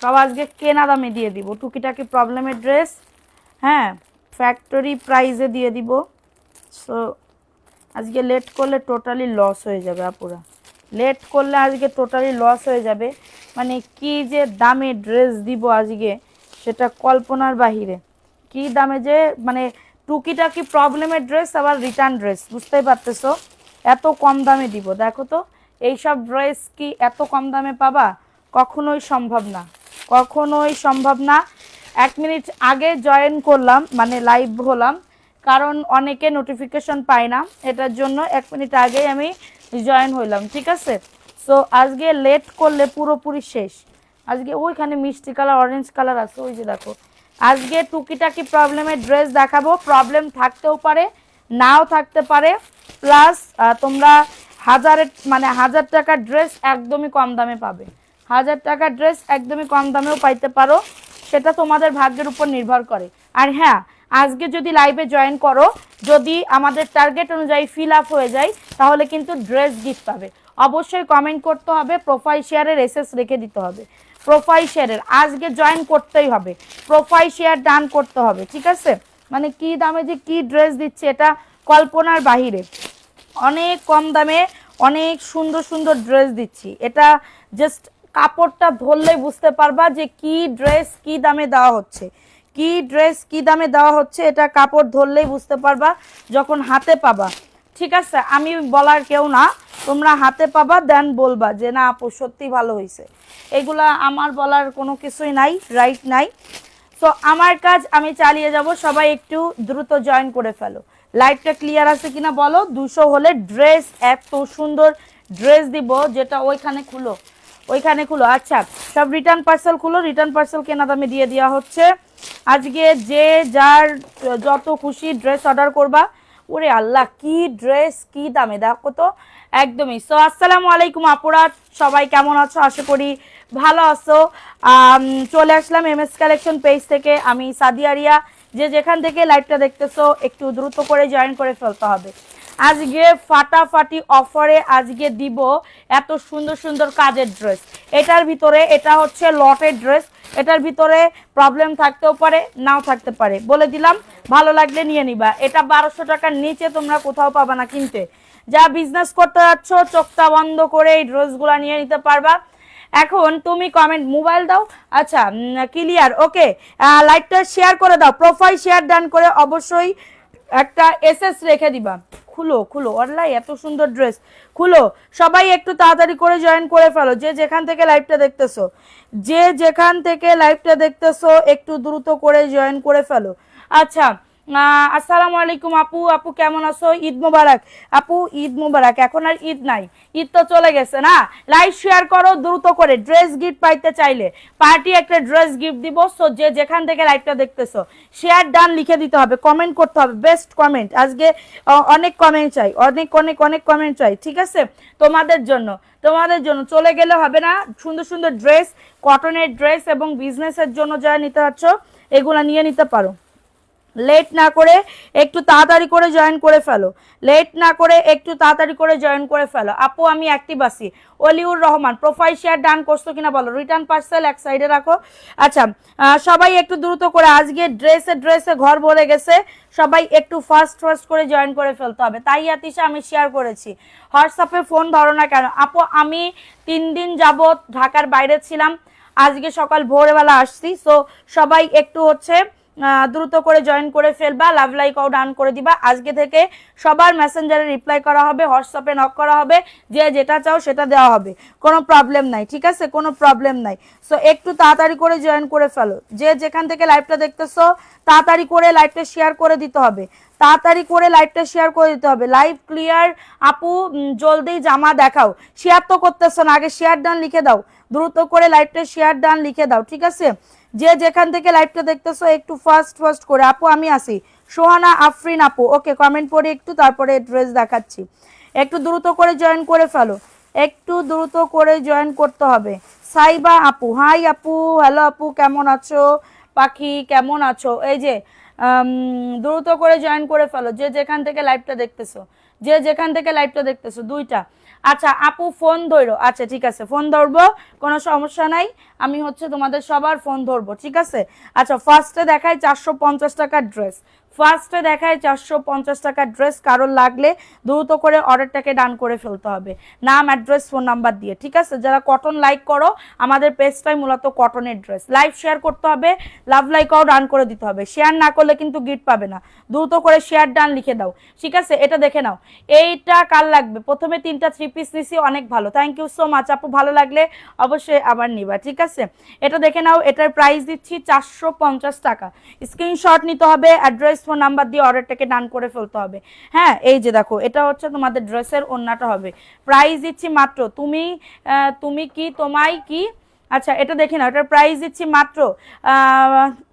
সব আজকে কেনা দামে দিয়ে দিব, টুকিটাকি প্রবলেমের ড্রেস, হ্যাঁ ফ্যাক্টরি প্রাইসে দিয়ে দিব। সো আজকে লেট করলে টোটালি লস হয়ে যাবে আপুরা, লেট করলে আজকে টোটালি লস হয়ে যাবে। মানে কি যে দামে ড্রেস দিব আজকে সেটা কল্পনার বাহিরে। কি দামে যে মানে টুকিটাকি প্রবলেমের ড্রেস আবার রিটার্ন ড্রেস, বুঝতেই পারতেছো এত কম দামে দিব। দেখো তো এইসব ড্রেস কি এত কম দামে পাবা? কখনোই সম্ভব না, কখনোই সম্ভব না। 1 মিনিট আগে জয়েন করলাম, মানে লাইভ হলাম, কারণ অনেকে নোটিফিকেশন পায় না, এটার জন্য 1 মিনিট আগেই আমি জয়েন হইলাম, ঠিক আছে। সো আজকে লেট করলে পুরোপুরি শেষ। আজকে ওইখানে মিষ্টি কালার অরেঞ্জ কালার আছে, ওই যে দেখো। আজকে টুকিটাকি প্রবলেমের ড্রেস দেখাবো, প্রবলেম থাকতেও পারে নাও থাকতে পারে, প্লাস তোমরা হাজার টাকার ড্রেস একদমই কম দামে পাবে, 1000 টাকার ড্রেস একদমই কম দামেও পাইতে পারো, সেটা তোমাদের ভাগ্যের উপর নির্ভর করে। আর হ্যাঁ, আজকে যদি লাইভে জয়েন করো, যদি আমাদের টার্গেট অনুযায়ী ফিল আপ হয়ে যায়, তাহলে কিন্তু ড্রেস গিফট পাবে। অবশ্যই কমেন্ট করতে হবে, প্রোফাইল শেয়ারের এসএস রেখে দিতে হবে, প্রোফাইল শেয়ারের আজকে জয়েন করতেই হবে, প্রোফাইল শেয়ার ডান করতে হবে, ঠিক আছে। মানে কি দামে যে কি ড্রেস দিচ্ছে এটা কল্পনার বাহিরে, অনেক কম দামে অনেক সুন্দর সুন্দর ড্রেস দিচ্ছি। এটা জাস্ট কাপড়টা ধরলেই বুঝতে পারবা যে কি ড্রেস কি দামে দেওয়া হচ্ছে, কি ড্রেস কি দামে দেওয়া হচ্ছে, এটা কাপড় ধরলেই বুঝতে পারবা যখন হাতে পাবা, ঠিক আছে। আমি বলার কেউ না, তোমরা হাতে পাবা দেন বলবা যে না আপু সত্যি ভালো হয়েছে। এগুলা আমার বলার কোনো কিছুই নাই, রাইট নাই। সো আমার কাজ আমি চালিয়ে যাব, সবাই একটু দ্রুত জয়েন করে ফেলো। লাইভটা ক্লিয়ার আছে কিনা বলো। 200 হলে ড্রেস, এত সুন্দর ড্রেস দিব যেটা ওইখানে খুলো, ওইখানে খুলো। আচ্ছা সব রিটার্ন পার্সেল খুলো, রিটার্ন পার্সেল কেনা দামে দিয়ে দেওয়া হচ্ছে। আজকে যে যার যত খুশি ড্রেস অর্ডার করবা। ওরে আল্লাহ কি ড্রেস কি দামে দেখো তো, একদমই। সো আসসালামু আলাইকুম আপুরা, সবাই কেমন আছো? আশা করি ভালো আছো। চলে আসলাম এমএস কালেকশন পেজ থেকে, আমি সাদিয়া রিয়া। যে যেখান থেকে লাইভটা দেখতেছো একটু দ্রুত করে জয়েন করে ফেলতে হবে। আজকে ফাটাফাটি অফারে আজকে দিব এত সুন্দর সুন্দর কাজের ড্রেস। এটার ভিতরে এটা হচ্ছে লটের ড্রেস, এটার ভিতরে প্রবলেম থাকতেও পারে নাও থাকতে পারে, বলে দিলাম। ভালো লাগলে নিয়ে নিবা। এটা 1200 টাকার নিচে তোমরা কোথাও পাবা না কিনতে। যা বিজনেস করতে যাচ্ছ চোখটা বন্ধ করে এই ড্রেসগুলো নিয়ে নিতে পারবা। এখন তুমি কমেন্ট মোবাইল দাও, আচ্ছা ক্লিয়ার, ওকে। লাইভটা শেয়ার করে দাও, প্রোফাইল শেয়ার ডান করে অবশ্যই একটা এসএস রেখে দিবা। খুলো খুলো অনলাইন, এত সুন্দর ড্রেস খুলো। সবাই একটু তাড়াতাড়ি করে জয়েন করে ফেলো, যে যেখান থেকে লাইভটা দেখতেছো, যে যেখান থেকে লাইভটা দেখতেছো একটু দ্রুত করে জয়েন করে ফেলো। আচ্ছা আসসালামু আলাইকুম আপু, আপু কেমন আছো? ঈদ মোবারক আপু, ঈদ মোবারক। এখন আর ঈদ নাই, ঈদ তো চলে গেছে না। লাইভ শেয়ার করো দ্রুত করে, ড্রেস গিফট পাইতে চাইলে পার্টি একটা ড্রেস গিফট দিব। সো যে যেখান থেকে লাইভটা দেখতেছো শেয়ার ডান লিখে দিতে হবে, কমেন্ট করতে হবে, বেস্ট কমেন্ট। আজকে অনেক কমেন্ট চাই, অনেক অনেক অনেক কমেন্ট চাই, ঠিক আছে। তোমাদের জন্য তোমাদের জন্য চলে গেলে হবে না। সুন্দর সুন্দর ড্রেস, কটনের ড্রেস এবং বিজনেসের জন্য যা নিতে পারছ এগুলা নিয়ে নিতে পারো। লেট না করে একটু তাড়াতাড়ি করে জয়েন করে ফেলো, লেট না করে একটু তাড়াতাড়ি করে জয়েন করে ফেলো। আপু আমি অ্যাক্টিভ আছি। Oliur Rahman profile share done করছো কিনা বলো, রিটার্ন পার্সেল এক সাইডে রাখো। আচ্ছা সবাই একটু দ্রুত করে, আজকে ড্রেসে ড্রেসে ঘর ভরে গেছে, সবাই একটু ফাস্ট ফাস্ট করে জয়েন করে ফেলতে হবে। তাই আতিশা আমি শেয়ার করেছি, হোয়াটসঅ্যাপে ফোন ধরো না কেন? আপু আমি 3 দিন যাবত ঢাকার বাইরে ছিলাম, আজকে সকাল ভোরবেলা আসছি। সো সবাই একটু হচ্ছে দ্রুত করে জয়েন করে ফেলবা, লাভ লাইক ও ডান করে দিবা। আজকে থেকে সবার মেসেঞ্জারে রিপ্লাই করা হবে, হোয়াটসঅ্যাপে নক করা হবে, যে যেটা চাও সেটা দেওয়া হবে, কোনো প্রবলেম নাই, ঠিক আছে, কোনো প্রবলেম নাই। সো একটু তাড়াতাড়ি করে জয়েন করে ফেলো, যে যেখান থেকে লাইভটা দেখতেছো তাড়াতাড়ি করে লাইভটা শেয়ার করে দিতে হবে, তাড়াতাড়ি করে লাইভটা শেয়ার করে দিতে হবে। লাইভ ক্লিয়ার আপু, জলদি জামা দেখাও। শেয়ার তো করতেছো না, আগে শেয়ার ডান লিখে দাও, দ্রুত করে লাইভটা শেয়ার ডান লিখে দাও, ঠিক আছে। যে যেখান থেকে লাইভটা দেখতেছো একটু ফাস্ট ফাস্ট করে। আপু আমি আসি, সোহানা আফরিন আপু, ওকে কমেন্ট পড়ি একটু, তারপরে ড্রেস দেখাচ্ছি। একটু দ্রুত করে জয়েন করে ফেলো, একটু দ্রুত করে জয়েন করতে হবে। সাইবা আপু, হাই আপু, হ্যালো আপু কেমন আছো? পাখি কেমন আছো? এই যে দ্রুত করে জয়েন করে ফেলো, যে যেখান থেকে লাইভটা দেখতেছো, যে যেখান থেকে লাইভটা দেখতেছো। দুইটা আচ্ছা আপু ফোন ধরো, আচ্ছা ঠিক আছে ফোন ধরবো, কোনো সমস্যা নাই, আমি হচ্ছে তোমাদের সবার ফোন ধরবো, ঠিক আছে। আচ্ছা ফার্স্টে দেখাই 450 টাকার ড্রেস, ফার্স্টে দেখায় 450 টাকার ড্রেস, কারোর লাগলে দ্রুত করে অর্ডারটাকে ডান করে ফেলতে হবে নাম অ্যাড্রেস ফোন নাম্বার দিয়ে, ঠিক আছে। যারা কটন লাইক করো, আমাদের পেজটাই মূলত কটনের ড্রেস, লাইভ শেয়ার করতে হবে, লাভ লাইকও ডান করে দিতে হবে, শেয়ার না করলে কিন্তু গিফট পাবে না, দ্রুত করে শেয়ার ডান লিখে দাও, ঠিক আছে। এটা দেখে নাও, এইটা কার লাগবে, প্রথমে 3টা 3 পিস নিছি, অনেক ভালো, থ্যাংক ইউ সো মাচ আপু, ভালো লাগলে অবশ্যই আবার নিবা, ঠিক আছে। এটা দেখে নাও, এটার প্রাইস দিচ্ছি 450 টাকা, স্ক্রিনশট নিতে হবে, অ্যাড্রেস ফোন নাম্বার দিয়ে অর্ডারটাকে ডান করে ফেলতে হবে। হ্যাঁ এই যে দেখো, এটা হচ্ছে তোমাদের ড্রেসের ওড়নাটা হবে, প্রাইস দিচ্ছি মাত্র, তুমি কি তোমায় কি, আচ্ছা এটা দেখে নাও, এটার প্রাইস দিচ্ছি মাত্র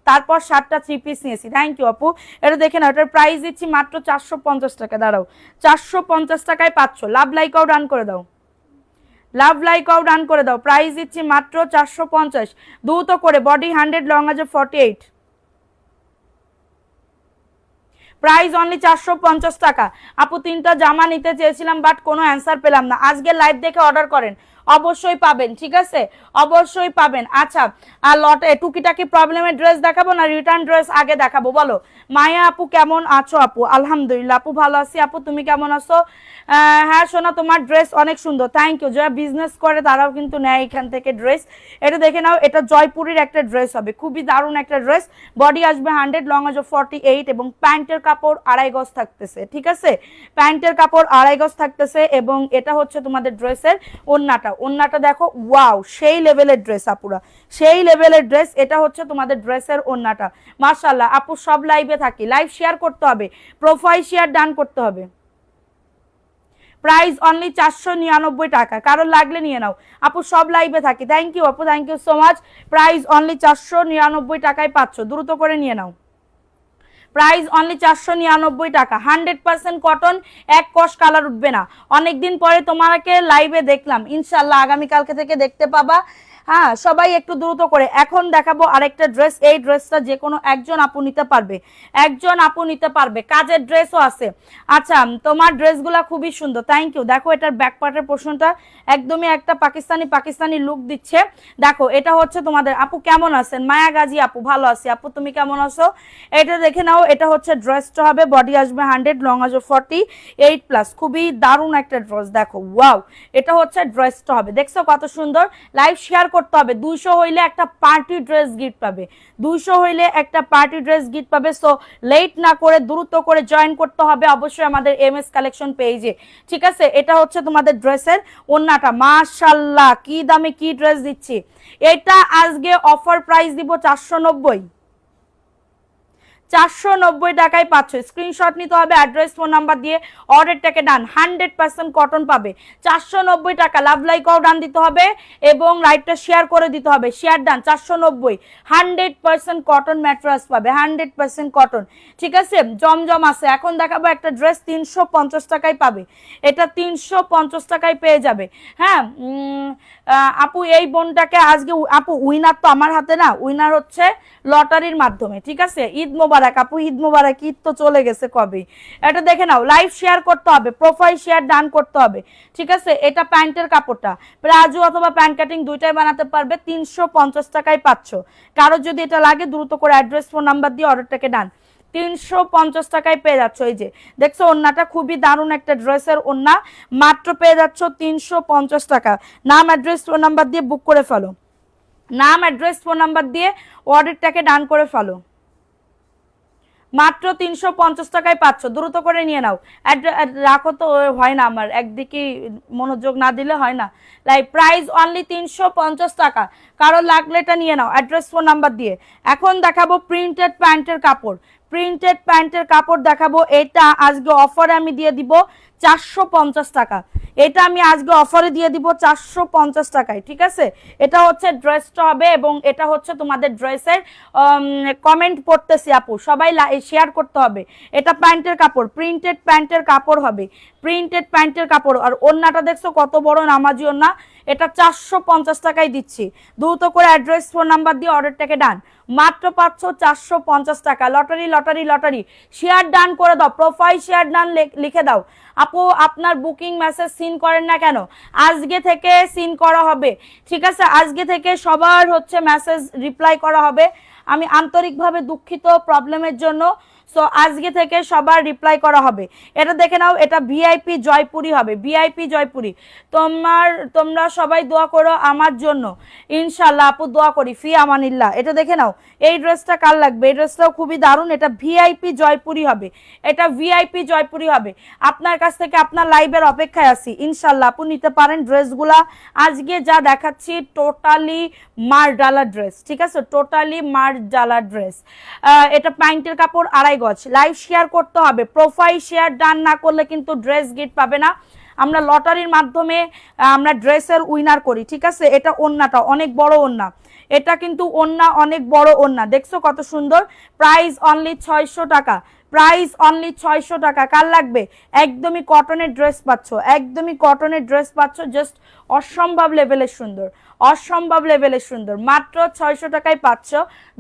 তারপর 7টা 3 পিস নিয়েছি, থ্যাংক ইউ আপু। এটা দেখে নাও, এটার প্রাইস দিচ্ছি মাত্র 450 টাকা, দাঁড়াও 450 টাকায় পাচ্ছ, লাভ লাইকও ডান করে দাও, লাভ লাইকও ডান করে দাও, প্রাইস দিচ্ছি মাত্র 450, দ্রুত করে, বডি 100 লং আছে 48, প্রাইস অনলি 450 টাকা। আপু 3টা জামা নিতে চেয়েছিলাম বাট কোনো অ্যান্সার পেলাম না, আজকে লাইভ দেখে অর্ডার করেন, অবশ্যই পাবেন, ঠিক আছে অবশ্যই পাবেন। আচ্ছা আর লটে টুকিটাকি প্রবলেমের ড্রেস দেখাবো না রিটার্ন ড্রেস আগে দেখাবো, বলো মায়া আপু কেমন আছো আপু, আলহামদুলিল্লাহ আপু ভালো আছি, আপু তুমি কেমন আছো, হ্যাঁ সোনা তোমার ড্রেস অনেক সুন্দর, থ্যাংক ইউ। যারা বিজনেস করে তারাও কিন্তু নেয় এখান থেকে ড্রেস, এটা দেখে নাও, এটা জয়পুরের একটা ড্রেস হবে, খুবই দারুণ একটা ড্রেস, বডি আসবে 100 লং আসবে 48 এবং প্যান্টের কাপড় 2.5 গজ থাকতেছে, ঠিক আছে প্যান্টের কাপড় 2.5 গজ থাকতেছে, এবং এটা হচ্ছে তোমাদের ড্রেসের ওড়নাটা, ওড়নাটা দেখো ওয়াও সেই লেভেলের ড্রেস আপুরা, সেই লেভেলের ড্রেস, এটা হচ্ছে তোমাদের ড্রেসের ওড়নাটা, মাশাআল্লাহ আপু সব লাইভে থাকি, লাইভ শেয়ার করতে হবে, প্রোফাইল শেয়ার ডান করতে হবে, প্রাইস অনলি 499 টাকা, কারোর লাগলে নিয়ে নাও আপু, সব লাইভে থাকি, থ্যাংক ইউ আপু, thank you so much, price only 499 টাকায় পাচ্ছ, দ্রুত করে নিয়ে নাও, প্রাইস অনলি 499 টাকা, 100% কটন, এক কষ কালার উঠবে না, অনেকদিন পরে তোমাকে লাইভে দেখলাম, ইনশাল্লাহ আগামীকালকে থেকে দেখতে পাবা, হ্যাঁ সবাই একটু দ্রুত করে। এখন দেখাবো আরেকটা ড্রেস, এই ড্রেসটা যে কোনো একজন আপু নিতে পারবে, একজন আপু নিতে পারবে, কাজের ড্রেসও আছে। আচ্ছা তোমার ড্রেসগুলা খুবই সুন্দর, থ্যাংক ইউ। দেখো এটার ব্যাক পার্টের পোর্শনটা একদমই একটা পাকিস্তানি পাকিস্তানি লুক দিচ্ছে, দেখো এটা হচ্ছে তোমাদের, আপু কেমন আছেন, মায়া গাজী আপু ভালো আছি, আপু তুমি কেমন আছো, এটা দেখে নাও, এটা হচ্ছে ড্রেসটা হবে, বডি আসবে 100 লং আসবে 48 প্লাস, খুবই দারুণ একটা ড্রেস, দেখো ওয়াও, এটা হচ্ছে ড্রেসটা হবে, দেখছো কত সুন্দর, লাইভ শেয়ার করতে হবে, 200 হইলে একটা পার্টি ড্রেস গিফট পাবে, 200 হইলে একটা পার্টি ড্রেস গিফট পাবে, সো লেট না করে দ্রুত করে জয়েন করতে হবে অবশ্যই আমাদের এমএস কালেকশন পেজে, ঠিক আছে। এটা হচ্ছে তোমাদের ড্রেসের ওন্নাটা, মাশাআল্লাহ কি দামে কি ড্রেস দিচ্ছি, এটা আজকে অফার প্রাইস দিব 490, 490 টাকায় পাচ্ছ, স্ক্রিনশট নিতে হবে, অ্যাড্রেস ফোন নাম্বার দিয়ে অর্ডারটাকে ডান, 100% কটন পাবে, 490 টাকা, লাভ লাইকও ডান দিতে হবে এবং লাইভটা শেয়ার করে দিতে হবে, শেয়ার ডান 490, 100% কটন ম্যাট্রেস পাবে, 100% কটন, ঠিক আছে জমজম আছে। এখন দেখাবো একটা ড্রেস 350 টাকায় পাবে, এটা 350 টাকায় পেয়ে যাবে, হ্যাঁ আপু এই বোনটাকে আজকে, আপু উইনার তো আমার হাতে না, উইনার হচ্ছে লটারির মাধ্যমে, ঠিক আছে। ঈদ মোবারক আপু, ঈদ মোবারক, ঈদ তো চলে গেছে কবে, এটা দেখে নাও, লাইভ শেয়ার করতে হবে, প্রোফাইল শেয়ার ডান করতে হবে, ঠিক আছে। এটা প্যান্টের কাপড়টা প্লাজো অথবা প্যান্ট কাটিং দুইটাই বানাতে পারবে, 350 টাকায় পাচ্ছ, কারো যদি এটা লাগে দ্রুত করে অ্যাড্রেস ফোন নাম্বার দিয়ে অর্ডারটাকে ডান, 350 টাকায় পেয়ে যাচ্ছ, এই যে দেখছো ওন্নাটা খুবই দারুণ একটা ড্রেসের ওন্না, মাত্র পেয়ে যাচ্ছ 350 টাকা, নাম অ্যাড্রেস ফোন নাম্বার দিয়ে বুক করে ফেলো, নাম অ্যাড্রেস ফোন নাম্বার দিয়ে অর্ডারটাকে ডান করে ফেলো, মাত্র 350 টাকায় পাচ্ছ, দ্রুত করে নিয়ে নাও, রাখো তো হয় না, আমার একদিকে মনোযোগ না দিলে হয় না, লাইক প্রাইস অনলি 350 টাকা, কারো লাগলে এটা নিয়ে নাও অ্যাড্রেস ফোন নাম্বার দিয়ে। এখন দেখাবো প্রিন্টেড প্যান্টের কাপড়, প্রিন্টেড প্যান্টের কাপড় দেখাবো, এটা আজকে অফারে আমি দিয়ে দিব 450 টাকা, এটা আমি আজকে অফারে দিয়ে দিব 450 টাকায়, ঠিক আছে। এটা হচ্ছে ড্রেসটা হবে এবং এটা হচ্ছে তোমাদের ড্রেসের কমেন্ট পড়তেছি আপু, সবাই শেয়ার করতে হবে, এটা প্যান্টের কাপড়, প্রিন্টেড প্যান্টের কাপড় হবে, প্রিন্টেড প্যান্টের কাপড়, আর ওন্নাটা দেখছো কত বড় নামাজি ওন্না, এটা 450 টাকায় দিচ্ছি। দ্রুত করে অ্যাড্রেস ফোন নাম্বার দিয়ে অর্ডারটাকে ডান। মাত্র পাচ্ছ 450 টাকা। Lottery lottery lottery, share done করে দাও, প্রোফাইল শেয়ার ডান লিখে দাও। আপু আপনার বুকিং মেসেজ সিন করেন না কেন? আজকে থেকে সিন করা হবে, ঠিক আছে? আজকে থেকে সবার হচ্ছে মেসেজ রিপ্লাই করা হবে। আমি আন্তরিকভাবে দুঃখিত প্রবলেমের জন্য। সো আজকে থেকে সবার রিপ্লাই করা হবে। এটা দেখে নাও, এটা ভিআইপি জয়পুরি হবে, ভিআইপি জয়পুরি। তোমরা সবাই দোয়া করো আমার জন্য, ইনশাল্লাহ আপু দোয়া করি, ফি আমানিল্লাহ। এটা দেখে নাও, এই ড্রেসটা কার লাগবে? এই ড্রেসটাও খুবই দারুণ। এটা ভিআইপি জয়পুরি হবে, এটা ভিআইপি জয়পুরি হবে। আপনার কাছ থেকে আপনার লাইভের অপেক্ষায় আছি, ইনশাল্লাহ আপু নিতে পারেন ড্রেসগুলা। আজকে যা দেখাচ্ছি টোটালি মার ডালা ড্রেস, ঠিক আছে? টোটালি মার ডালা ড্রেস। এটা প্যান্টের কাপড়, আড়াই গজ। লাইভ শেয়ার করতে হবে, প্রোফাইল শেয়ার ডান না করলে কিন্তু ড্রেস গিফট পাবে না। আমরা লটারির মাধ্যমে আমরা ড্রেসের উইনার করি, ঠিক আছে? এটা ওন্নাটা অনেক বড় ওন্না, এটা কিন্তু ওন্না অনেক বড় ওন্না, দেখছো কত সুন্দর। প্রাইস অনলি 600 টাকা, প্রাইস অনলি 600 টাকা। কার লাগবে? একদমই কটনের ড্রেস পাচ্ছ, একদমই কটনের ড্রেস পাচ্ছ, জাস্ট অসম্ভব লেভেলের সুন্দর, অসম্ভব লেভেলের সুন্দর। মাত্র 600 টাকায় পাচ্ছ,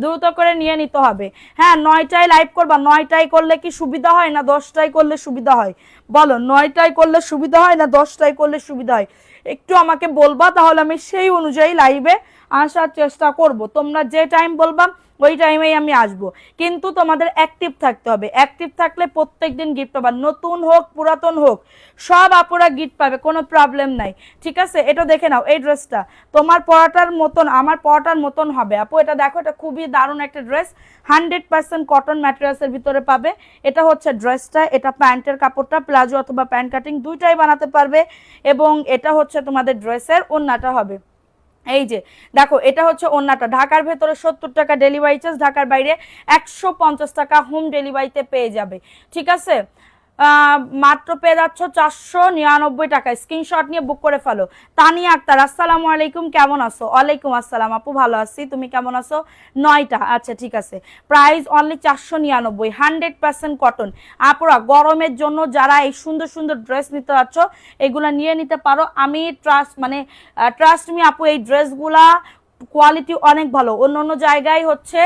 দ্রুত করে নিয়ে নিতে হবে। হ্যাঁ 9টায় লাইভ করবা, 9টায় করলে কি সুবিধা হয় না 10টায় করলে সুবিধা হয়? বলো, 9টায় করলে সুবিধা হয় না 10টায় করলে সুবিধা হয়? একটু আমাকে বলবা, তাহলে আমি সেই অনুযায়ী লাইভে আসার চেষ্টা করব। তোমরা যে টাইম বলবা ওই টাইমেই আমি আসবো, কিন্তু তোমাদের অ্যাক্টিভ থাকতে হবে। অ্যাক্টিভ থাকলে প্রত্যেক দিন গিফট পাবা, নতুন হোক পুরাতন হোক সব আপুরা গিফট পাবে, কোনো প্রবলেম নাই, ঠিক আছে? এটা দেখে নাও, এই ড্রেসটা তোমার পরাটার মতন আমার পরাটার মতন হবে আপু। এটা দেখো, এটা খুবই দারুণ একটা ড্রেস, 100% কটন ম্যাটেরিয়ালসের ভিতরে পাবে। এটা হচ্ছে ড্রেসটা, এটা প্যান্টের কাপড়টা, প্লাজো অথবা প্যান্ট কাটিং দুইটাই বানাতে পারবে। এবং এটা হচ্ছে তোমাদের ড্রেসের ওন্নাটা হবে। এই যে দেখো, এটা হচ্ছে ওন্নাটা। ঢাকার ভেতরে 70 টাকা ডেলিভারি চার্জ, ঢাকার বাইরে 150 টাকা হোম ডেলিভারিতে পেয়ে যাবে, ঠিক আছে? মাত্র পেয়ে যাচ্ছ 499 টাকায়। স্ক্রিনশট নিয়ে বুক করে ফেলো। তানিয়া আক্তার, আসসালামু আলাইকুম, কেমন আছো? ওয়ালাইকুম আসসালাম আপু, ভালো আছি, তুমি কেমন আছো? 9টা, আচ্ছা ঠিক আছে। Price only 499, 100% cotton. আপুরা গরমের জন্য যারা এই সুন্দর সুন্দর ড্রেস নিতে যাচ্ছ এগুলা নিয়ে নিতে পারো। আমি ট্রাস্ট মি আপু, এই ড্রেসগুলা কোয়ালিটি অনেক ভালো। অন্য অন্য জায়গায় হচ্ছে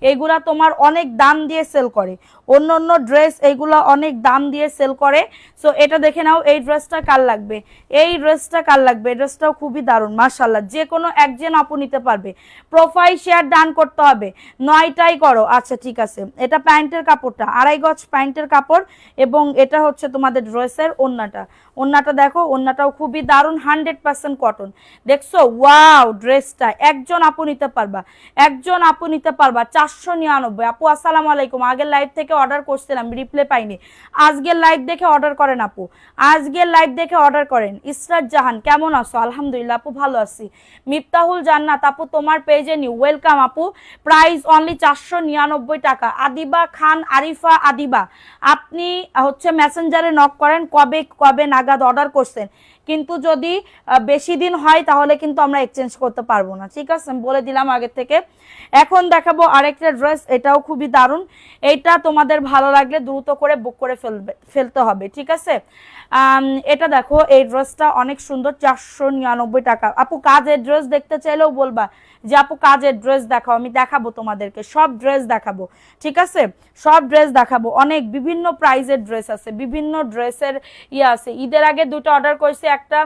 এইগুলা তোমার অনেক দাম দিয়ে সেল করে, অন্য অন্য ড্রেস এইগুলা অনেক দাম দিয়ে সেল করে। সো এটা দেখে নাও, এই ড্রেসটা কার লাগবে? এই ড্রেসটা কার লাগবে? এই ড্রেসটাও খুবই দারুণ, মাশাআল্লাহ। যে কোনো একজন আপু নিতে পারবে। প্রোফাইল শেয়ার ডান করতে হবে, 9টাই করো। আচ্ছা ঠিক আছে। এটা প্যান্টের কাপড়টা, আড়াই গজ প্যান্টের কাপড়, এবং এটা হচ্ছে তোমাদের ড্রেসের ওন্নাটা। ওন্নাটা দেখো, ওন্নাটাও খুবই দারুণ, 100% কটন। দেখছো? ওয়াও, ড্রেসটা একজন আপু নিতে পারবা, একজন আপু নিতে পারবা। 499 আপু, আসসালামু আলাইকুম। আগের লাইভ থেকে অর্ডার করছিলাম, রিপ্লাই পাইনি। আজকের লাইভ দেখে অর্ডার করেন আপু, আজকের লাইভ দেখে অর্ডার করেন। ইসরাত জাহান, কেমন আছো? আলহামদুলিল্লাহ আপু, ভালো আছি। মিফতাহুল জান্নাত আপু, তোমার পেজে নিউ, ওয়েলকাম আপু। প্রাইস অনলি 499 টাকা। আদিবা খান, আরিফা আদিবা, আপনি হচ্ছে মেসেঞ্জারে নক করেন কবে কবে নাগাদ অর্ডার করছেন, কিন্তু যদি বেশি দিন হয় তাহলে কিন্তু আমরা এক্সচেঞ্জ করতে পারবো না, ঠিক আছে? আমি বলে দিলাম আগে থেকে। এখন দেখাবো আরেকটা ড্রেস, এটাও খুবই দারুণ। এইটা তোমাদের ভালো লাগলে দ্রুত করে বুক করে ফেলতে হবে, ঠিক আছে? এটা দেখো, এই ড্রেসটা অনেক সুন্দর, 499 টাকা। আপু কাজের ড্রেস দেখতে চাইলেও বলবা যে আপু কাজের ড্রেস দেখাও, আমি দেখাবো তোমাদেরকে, সব ড্রেস দেখাবো, ঠিক আছে? সব ড্রেস দেখাবো। অনেক বিভিন্ন প্রাইজের ড্রেস আছে, বিভিন্ন ড্রেসের ইয়ে আছে। ঈদের আগে 2টা অর্ডার করেছি, একটা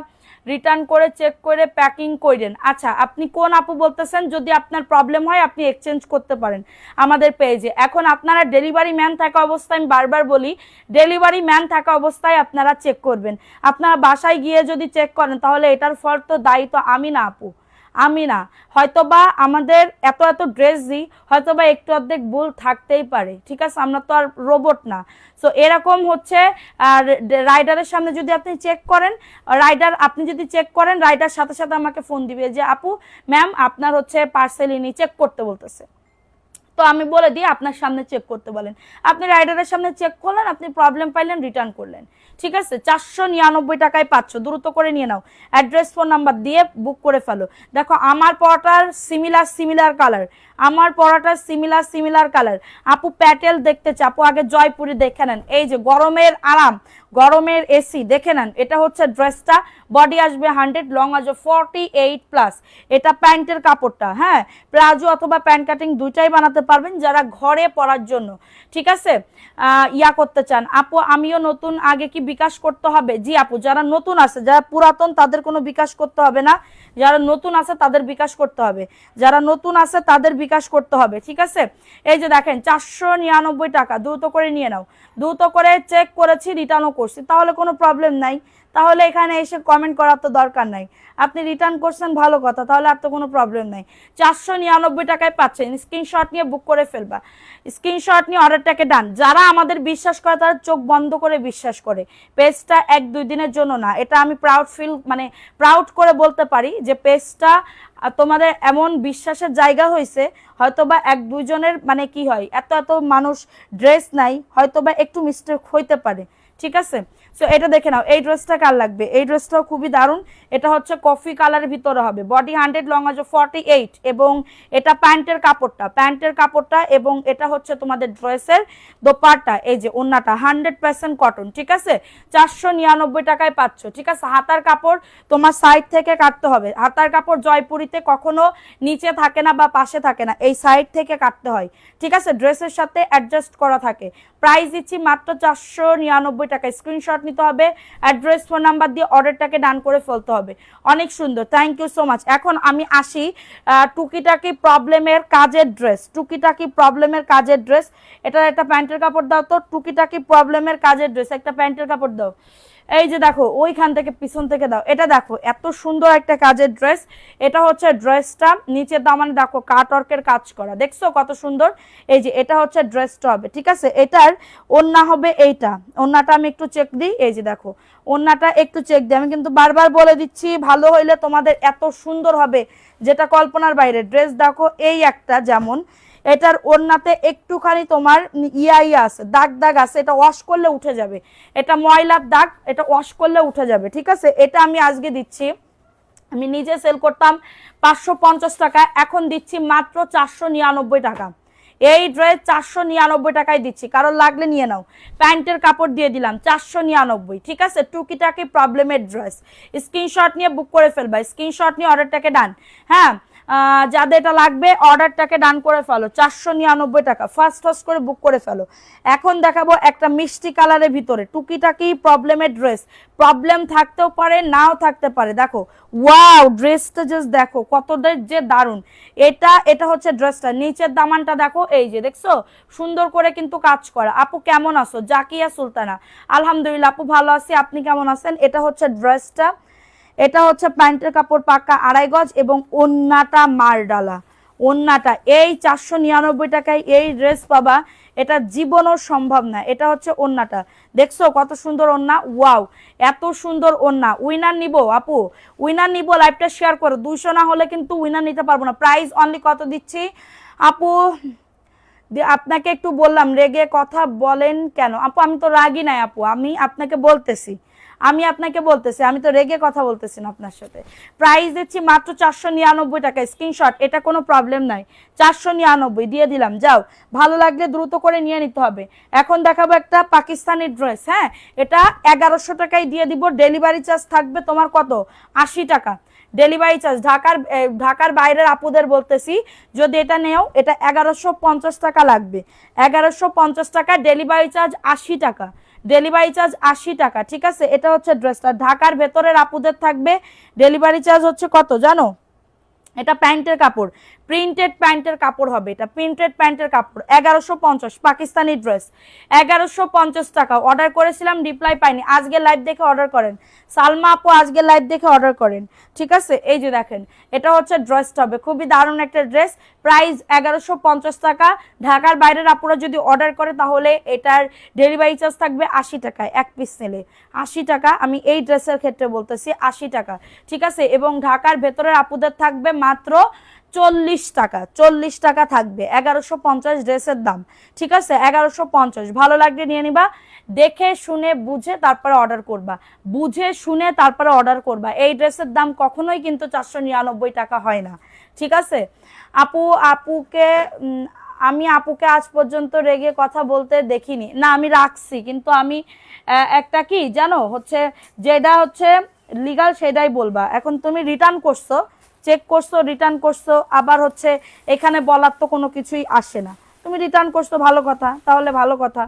রিটার্ন করে চেক করে প্যাকিং করেন। আচ্ছা, আপনি কোন আপু বলতেছেন? যদি আপনার প্রবলেম হয় আপনি এক্সচেঞ্জ করতে পারেন আমাদের পেজে। এখন আপনারা ডেলিভারি ম্যান থাকা অবস্থায়, আমি বারবার বলি, ডেলিভারি ম্যান থাকা অবস্থায় আপনারা চেক করবেন। আপনারা বাসায় গিয়ে যদি চেক করেন তাহলে এটার ফল তো দায়ী তো আমি না আপু, আমি না। হয়তোবা আমাদের এত এত ড্রেস দিই, হয়তোবা একটু অর্ধেক ভুল থাকতেই পারে, ঠিক আছে? আমরা তো আর রোবট না। সো এরকম হচ্ছে, রাইডারের সামনে যদি আপনি চেক করেন, আপনি যদি চেক করেন, রাইডার সাথে সাথে আমাকে ফোন দিবে যে আপু ম্যাম আপনার হচ্ছে পার্সেল ইনি চেক করতে বলতেছে, তো আমি বলে দিই আপনার সামনে চেক করতে বলেন, আপনি রাইডারের সামনে চেক করলেন, আপনি প্রবলেম পাইলেন, রিটার্ন করলেন, ঠিক আছে। 499 টাকায় পাচ্ছ, দ্রুত করে নিয়ে নাও, অ্যাড্রেস ফোন নাম্বার দিয়ে বুক করে ফেলো। দেখো আমার পরাটার সিমিলার কালার, আমার পরাটার সিমিলার কালার। আপু প্যাটেল দেখতে চাই, আপু আগে জয়পুরি দেখে নেন, এই যে গরমের আরাম, গরমের এসি দেখে নেন। এটা হচ্ছে ড্রেসটা, বডি আসবে 100, লং আসবে 48+। এটা প্যান্টের কাপড়টা, হ্যাঁ প্লাজো অথবা প্যান্ট কাটিং দুইটাই বানাতে পারবেন যারা ঘরে পরার জন্য, ঠিক আছে। ইয়া করতে চান আপু, আমিও নতুন, আগে কি বিকাশ করতে হবে? জি আপু, যারা নতুন আছে, যারা পুরাতন তাদের কোনো বিকাশ করতে হবে না, যারা নতুন আছে তাদের বিকাশ করতে হবে, যারা নতুন আছে তাদের বিকাশ করতে হবে, ঠিক আছে। এই যে দেখেন 499 টাকা, দ্রুত করে নিয়ে নাও, দ্রুত করে চেক করেছি, রিটার্নও করছি, তাহলে কোনো প্রবলেম নাই, তাহলে এখানে এসে কমেন্ট করার তো দরকার নাই। আপনি রিটার্ন করছেন ভালো কথা, তাহলে আর তো কোনো প্রবলেম নাই। 499 টাকায় পাচ্ছেন, স্ক্রিনশট নিয়ে বুক করে ফেলবা, স্ক্রিনশট নিয়ে অর্ডারটাকে ডান। যারা আমাদের বিশ্বাস করে তারা চোখ বন্ধ করে বিশ্বাস করে, পেজটা 1-2 দিনের জন্য না, এটা আমি প্রাউড করে বলতে পারি যে পেজটা তোমাদের এমন বিশ্বাসের জায়গা হয়েছে, হয়তোবা 1-2 জনের মানে কি হয়, এত মানুষ ড্রেস নাই, হয়তোবা একটু মিস্টেক হইতে পারে, ঠিক আছে। সো এটা দেখে নাও, এই ড্রেসটা কার লাগবে, এই ড্রেসটাও খুবই দারুণ। এটা হচ্ছে কফি কালারের ভিতরে হবে, বডি 100, লং আছে 48, এবং এটা প্যান্টের কাপড়টা, এবং এটা হচ্ছে তোমাদের ড্রেসের দোপাট্টা, এই যে ওন্নাটা 100% কটন, ঠিক আছে। 499 টাকায় পাচ্ছ, ঠিক আছে। হাতার কাপড় তোমার সাইড থেকে কাটতে হবে, হাতার কাপড় জয়পুরিতে কখনো নিচে থাকে না বা পাশে থাকে না, এই সাইড থেকে কাটতে হয়, ঠিক আছে। ড্রেসের সাথে অ্যাডজাস্ট করা থাকে। প্রাইস দিচ্ছি মাত্র 499 টাকা। স্ক্রিনশট নিতে হবে, অ্যাড্রেস ফোন নাম্বার দিয়ে অর্ডারটাকে ডান করে ফেলতে হবে। অনেক সুন্দর, থ্যাংক ইউ সো মাচ। এখন আমি আসি টুকিটাকি প্রবলেমের কাজের ড্রেস, এটা একটা প্যান্টের কাপড় দাও তো, টুকিটাকি প্রবলেমের কাজের ড্রেস, একটা প্যান্টের কাপড় দাও। এই যে দেখো ওইখান থেকে পিছন থেকে দাও, এটা দেখো এত সুন্দর একটা কাজের ড্রেস। এটা হচ্ছে ড্রেসটা, নিচের দামানে দেখো কাটওয়ার্কের কাজ করা, দেখছো কত সুন্দর। এই যে এটা হচ্ছে ড্রেসটা হবে, ঠিক আছে। এটার ওন্না হবে এইটা, ওন্নাটা আমি একটু চেক দিই, এই যে দেখো ওন্নাটা একটু চেক দিই, আমি কিন্তু বারবার বলে দিচ্ছি, ভালো হইলে তোমাদের এত সুন্দর হবে যেটা কল্পনার বাইরে। ড্রেস দেখো এই একটা, যেমন এটার ওড়নাতে একটুখানি তোমার ইয়া আছে, দাগ আছে, এটা ওয়াশ করলে উঠে যাবে, এটা ময়লার দাগ, এটা ওয়াশ করলে উঠে যাবে, ঠিক আছে। এটা আমি আজকে দিচ্ছি, আমি নিজে সেল করতাম 550 টাকা, এখন দিচ্ছি মাত্র 499 টাকা। এই ড্রেস 499 টাকায় দিচ্ছি, কারণ লাগলে নিয়ে নাও। প্যান্টের কাপড় দিয়ে দিলাম 499, ঠিক আছে। টুকিটাকি প্রবলেমের ড্রেস, স্ক্রিনশট নিয়ে বুক করে ফেলবা, স্ক্রিনশট নিয়ে অর্ডারটাকে ডান, হ্যাঁ যাদের এটা লাগবে অর্ডারটাকে ডান করে ফেলো। 499 টাকা, ফার্স্ট করে বুক করে ফেলো। এখন দেখাবো একটা মিষ্টি কালারের ভিতরে টুকিটাকি প্রবলেমের ড্রেস, প্রবলেম থাকতেও পারে নাও থাকতে পারে। দেখো ওয়াও, ড্রেসটা জাস্ট দেখো কতটা যে দারুণ। এটা হচ্ছে ড্রেসটা, নিচের দামানটা দেখো, এই যে দেখছো সুন্দর করে কিন্তু কাজ করা। আপু কেমন আছো? জাকিয়া সুলতানা, আলহামদুলিল্লাহ আপু ভালো আছি, আপনি কেমন আছেন? এটা হচ্ছে ড্রেসটা, এটা হচ্ছে প্যান্টের কাপড় পাক্কা 2.5 গজ, এবং ওন্নাটা মারডালা, ওন্নাটা এই 499 টাকায় এই ড্রেস পাবা, এটা জীবনও সম্ভব না। এটা হচ্ছে ওন্নাটা, দেখছো কত সুন্দর ওন্না, ওয়াও এত সুন্দর ওন্না। উইনার নিব আপু, উইনার নিব, লাইভটা শেয়ার করো। 200 না হলে কিন্তু উইনার নিতে পারবো না। প্রাইস অনলি কত দিচ্ছি আপু? আপনাকে একটু বললাম রেগে কথা বলেন কেন আপু? আমি তো রাগি নাই আপু, আমি আপনাকে বলতেছি, আমি তো রেগে কথা বলতেছি না আপনার সাথে। প্রাইস দিচ্ছি মাত্র 499 টাকা, স্ক্রিনশট, এটা কোনো প্রবলেম নাই, 499 দিয়ে দিলাম। যাও, ভালো লাগলে দ্রুত করে নিয়ে নিতে হবে। এখন দেখাবো একটা পাকিস্তানি ড্রেস, হ্যাঁ এটা 1100 টাকায় দিয়ে দিব। ডেলিভারি চার্জ থাকবে তোমার কত? 80 টাকা ডেলিভারি চার্জ। ঢাকার বাইরের আপুদের বলতেছি, যদি এটা নেও এটা 1150 টাকা লাগবে, 1150 টাকা, ডেলিভারি চার্জ 80 টাকা, ডেলিভারি চার্জ 80 টাকা, ঠিক আছে। এটা হচ্ছে ড্রেসটা। ঢাকার ভেতরের আপুদের থাকবে, ডেলিভারি চার্জ হচ্ছে কত জানো? এটা প্যান্টের কাপড়, প্রিন্টেড প্যান্টের কাপড় হবে, এটা প্রিন্টেড প্যান্টের কাপড়, 1150, পাকিস্তানি ড্রেস 1150 টাকা। অর্ডার করেছিলাম, রিপ্লাই পাইনি, আজকে লাইভ দেখে অর্ডার করেন। সালমা আপু আজকে লাইভ দেখে অর্ডার করেন, ঠিক আছে। এই যে দেখেন এটা হচ্ছে ড্রেসটা হবে, খুবই দারুণ একটা ড্রেস। প্রাইস 1150 টাকা। ঢাকার বাইরের আপুরা যদি অর্ডার করে তাহলে এটার ডেলিভারি চার্জ থাকবে 80 টাকায়, এক পিস নিলে 80 টাকা। আমি এই ড্রেসের ক্ষেত্রে বলতেছি 80 টাকা, ঠিক আছে। এবং ঢাকার ভেতরের আপুদের থাকবে মাত্র 40 টাকা, 40 টাকা থাকবে। 1150 ড্রেসের দাম, ঠিক আছে? 1150। ভালো লাগলে নিয়ে নিবা, দেখে শুনে বুঝে তারপরে অর্ডার করবা, বুঝে শুনে তারপরে অর্ডার করবা। এই ড্রেসের দাম কখনোই কিন্তু 499 টাকা হয় না, ঠিক আছে? আপুকে আমি আপুকে আজ পর্যন্ত রেগে কথা বলতে দেখিনি, না আমি রাখছি, কিন্তু আমি একটা কি জানো হচ্ছে, যেটা হচ্ছে লিগাল সেটাই বলবা। এখন তুমি রিটার্ন করছো, চেক করছো, রিটার্ন করছো, আবার হচ্ছে এখানে বলার তো কোনো কিছুই আসে না। তুমি রিটার্ন করছো, ভালো কথা, তাহলে ভালো কথা।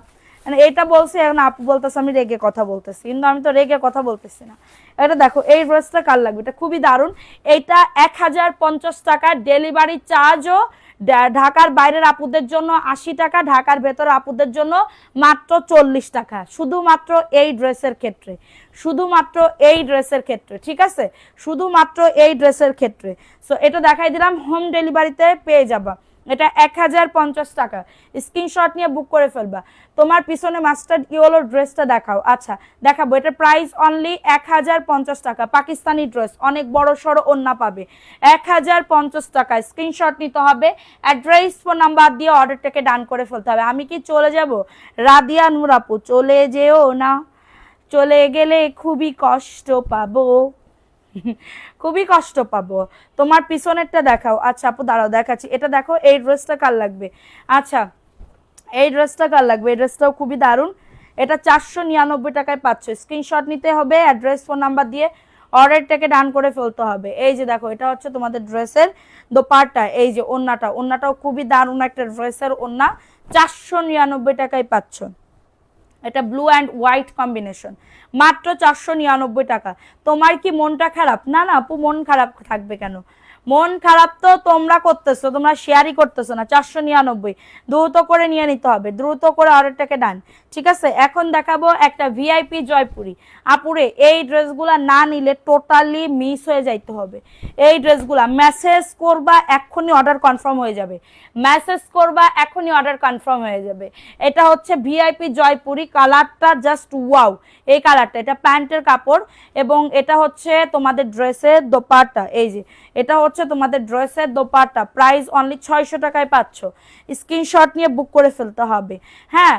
মানে এটা বলছি, এখন আপু বলতেছে আমি রেগে কথা বলতেছি, কিন্তু আমি তো রেগে কথা বলতেছি না। এটা দেখো, এই ড্রেসটা কার লাগবে, এটা খুবই দারুণ। এইটা 1050 টাকা, ডেলিভারি চার্জও ঢাকার বাইরের আপুদের জন্য 80 টাকা, ঢাকার ভেতর আপুদের জন্য মাত্র 40 টাকা, শুধুমাত্র এই ড্রেসের ক্ষেত্রে, শুধুমাত্র এই ড্রেসের ক্ষেত্রে, ঠিক আছে? শুধুমাত্র এই ড্রেসের ক্ষেত্রে। সো এটা দেখাই দিলাম, হোম ডেলিভারিতে পেয়ে যাবা। এটা 1050 টাকা, স্ক্রিনশট নিয়ে বুক করে ফেলবা। তোমার পিছনে মাস্টার্ড ইয়েলো ড্রেসটা দেখাও। আচ্ছা দেখাবো, এটা প্রাইস অনলি 1050 টাকা, পাকিস্তানি ড্রেস, অনেক বড় সড়ো ওন্না পাবে। 1050 টাকা, স্ক্রিনশট নিতে হবে, অ্যাড্রেস ফোন নাম্বার দিয়ে অর্ডারটাকে ডান করে ফেলতে হবে। আমি কি চলে যাব? রাদিয়া নূর আপু, চলে যেও না, চলে গেলে খুবই কষ্ট পাবো, খুবই কষ্ট পাবো। তোমার পিছনেরটা দেখাও। আচ্ছা আপু দাঁড়াও দেখাচ্ছি, এটা দেখো, এই ড্রেসটা কার লাগবে? আচ্ছা এই ড্রেসটা কার লাগবে? এই ড্রেসটাও খুবই দারুণ, এটা 499 টাকায় পাচ্ছ। স্ক্রিনশট নিতে হবে, অ্যাড্রেস ফোন নাম্বার দিয়ে অর্ডারটাকে ডান করে ফেলতে হবে। এই যে দেখো, এটা হচ্ছে তোমাদের ড্রেসের দোপাট্টা, এই যে ওন্নাটা, ওন্নাটাও খুবই দারুণ একটা ড্রেসের ওন্না, 499 টাকায় পাচ্ছ। এটা ব্লু অ্যান্ড হোয়াইট কম্বিনেশন, মাত্র 499 টাকা। তোমার কি মনটা খারাপ? না না আপু, মন খারাপ থাকবে কেন? মন খারাপ তো তোমরা করতেছো, তোমরা শেয়ারই করতেছো না। 499, দ্রুত করে নিয়ে নিতে হবে, দ্রুত করে অর্ডারটাকে ডান, ঠিক আছে? এখন দেখাবো একটা ভিআইপি জয়পুরি। আপুরে এই ড্রেসগুলা না নিলে টোটালি মিস হয়ে যাইতে হবে। এই ড্রেসগুলা মেসেজ করবা, এক্ষুনি অর্ডার কনফার্ম হয়ে যাবে, মেসেজ করবা, এখনই অর্ডার কনফার্ম হয়ে যাবে। এটা হচ্ছে ভিআইপি জয়পুরি, কালারটা জাস্ট ওয়াও, এই কালারটা, এটা প্যান্টের কাপড় এবং এটা হচ্ছে তোমাদের ড্রেসের দোপাট্টা। এই যে এটা হচ্ছে তোমাদের ড্রেসের দোপাট্টা, প্রাইস অনলি 600 টাকায় পাচ্ছ। স্ক্রিনশট নিয়ে বুক করে ফেলতে হবে। হ্যাঁ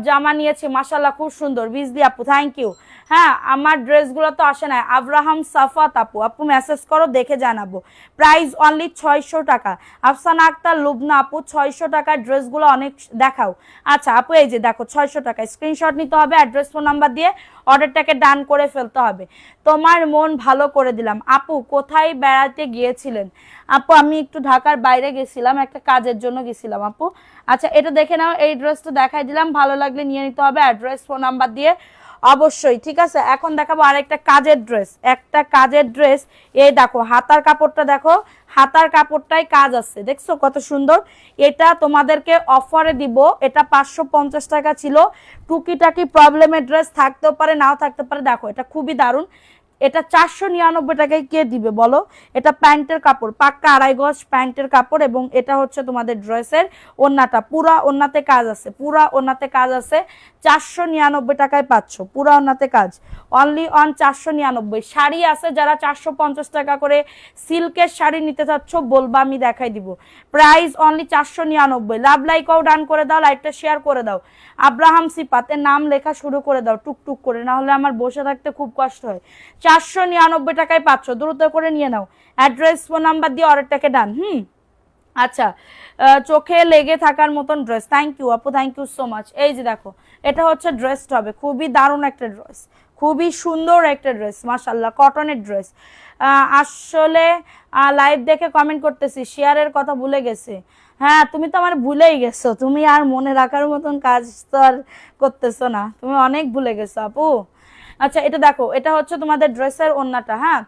জামা নিয়েছি, মাশাআল্লাহ খুব সুন্দর, বিজলি আপু থ্যাংক ইউ। হ্যাঁ আমার ড্রেসগুলো তো আসে না। আব্রাহাম সাফাত আপু, আপু মেসেজ করো, দেখে জানাবো। প্রাইস অনলি 600 টাকা। আফসানা আক্তার লুবনা আপু, 600 টাকার ড্রেসগুলো অনেক দেখাও। আচ্ছা আপু এই যে দেখো 600 টাকা, স্ক্রিনশট নিতে হবে, অ্যাড্রেস ফোন নাম্বার দিয়ে অর্ডারটাকে ডান করে ফেলতে হবে। তোমার মন ভালো করে দিলাম। আপু কোথায় বেড়াতে গিয়েছিলেন? আপু আমি একটু ঢাকার বাইরে গেছিলাম, একটা কাজের জন্য গেছিলাম আপু। আচ্ছা এটা দেখে নাও, এই ড্রেসটা দেখাই দিলাম, ভালো লাগলে নিয়ে নিতে হবে, অ্যাড্রেস ফোন নাম্বার দিয়ে অবশ্যই, ঠিক আছে? এখন দেখাবো আরেকটা কাজের ড্রেস, একটা কাজের ড্রেস। এই দেখো হাতার কাপড়টা দেখো, হাতার কাপড়টাই কাজ আছে, দেখছো কত সুন্দর। এটা তোমাদেরকে অফারে দিব, এটা 550 টাকা ছিল। টুকিটাকি প্রবলেমের ড্রেস থাকতেও পারে, নাও থাকতে পারে। দেখো এটা খুবই দারুণ, এটা 499 টাকায় কে দিবে বলো? এটা প্যান্টের কাপড়, পাক্কা 2.5 গজ প্যান্টের কাপড় এবং এটা হচ্ছে তোমাদের ড্রেসের ওন্নাটা, পুরা ওন্নাতে কাজ আছে, পুরা ওন্নাতে কাজ আছে। 499 টাকায় পাচ্ছ, পুরা ওন্নাতে কাজ, অনলি অন 499। শাড়ি আছে যারা 450 টাকা করে সিল্কের শাড়ি নিতে চাচ্ছ বলবা, আমি দেখাই দিব। Price only 499। লাভ লাইকও ডান করে দাও, লাইকটা শেয়ার করে দাও। আব্রাহাম সিপাতের নাম লেখা শুরু করে দাও টুকটুক করে, না হলে আমার বসে থাকতে খুব কষ্ট হয়। 499 টাকায় পাচ্ছ, দ্রুত করে নিয়ে নাও, অ্যাড্রেস ফোন নাম্বার দিয়ে অর্ডারটাকে ডান। আচ্ছা চোখে লেগে থাকার মতন ড্রেস, থ্যাংক ইউ আপু, থ্যাংক ইউ সো মাচ। এই যে দেখো এটা হচ্ছে ড্রেসটা হবে, খুবই দারুণ একটা ড্রেস, খুবই সুন্দর একটা ড্রেস, মাশাআল্লাহ কটনের ড্রেস। আসলে লাইভ দেখে কমেন্ট করতেছি, শেয়ারের কথা ভুলে গেছে। হ্যাঁ তুমি তো আমার ভুলেই গেছো, তুমি আর মনে রাখার মতন কাজ তো আর করতেছো না, তুমি অনেক ভুলে গেছো আপু। আচ্ছা এটা দেখো, এটা হচ্ছে তোমাদের ড্রেসের ওন্নাটা। হ্যাঁ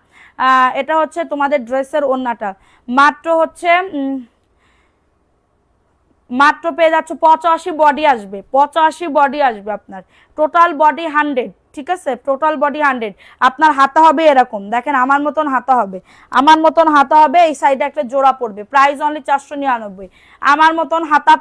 এটা হচ্ছে তোমাদের ড্রেসের ওন্নাটা, মাত্র হচ্ছে মাত্র পেয়ে যাচ্ছে 85 বডি আসবে, 85 বডি আসবে আপনার, টোটাল বডি 100, ঠিক আছে? Total body 100। আপনার হাতা হবে এরকম, দেখেন আমার মতন হাতা হবে, আমার মতন হাতা হবে, এই সাইডে একটা জোড়া পড়বে, প্রাইস অনলি 499। আমার মতন হাতা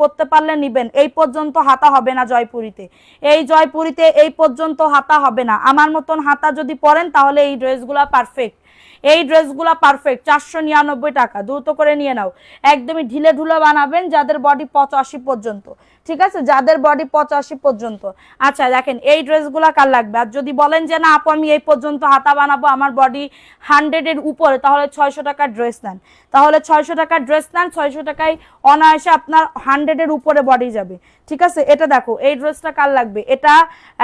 পরতে পারলে নিবেন। এই পর্যন্ত হাতা হবে না জয়পুরিতে, এই জয়পুরিতে এই পর্যন্ত হাতা হবে না। আমার মতন হাতা যদি পরেন তাহলে এই ড্রেসগুলা পারফেক্ট। এই ড্রেসগুলো পারফেক্ট, 499 টাকা, দ্রুত করে নিয়ে নাও। একদমই ঢিলে ঢুলে বানাবেন যাদের বডি 85 পর্যন্ত, ঠিক আছে, যাদের বডি 85 পর্যন্ত। আচ্ছা দেখেন এই ড্রেসগুলো কার লাগবে? আর যদি বলেন যে না আপু আমি এই পর্যন্ত হাতা বানাবো, আমার বডি 100 এর উপরে, তাহলে 600 টাকার ড্রেস নেন, তাহলে 600 টাকার ড্রেস নেন, 600 টাকায় অনায়াসে আপনার 100 এর উপরে বডি যাবে, ঠিক আছে। এটা দেখো এই ড্রেসটা কার লাগবে? এটা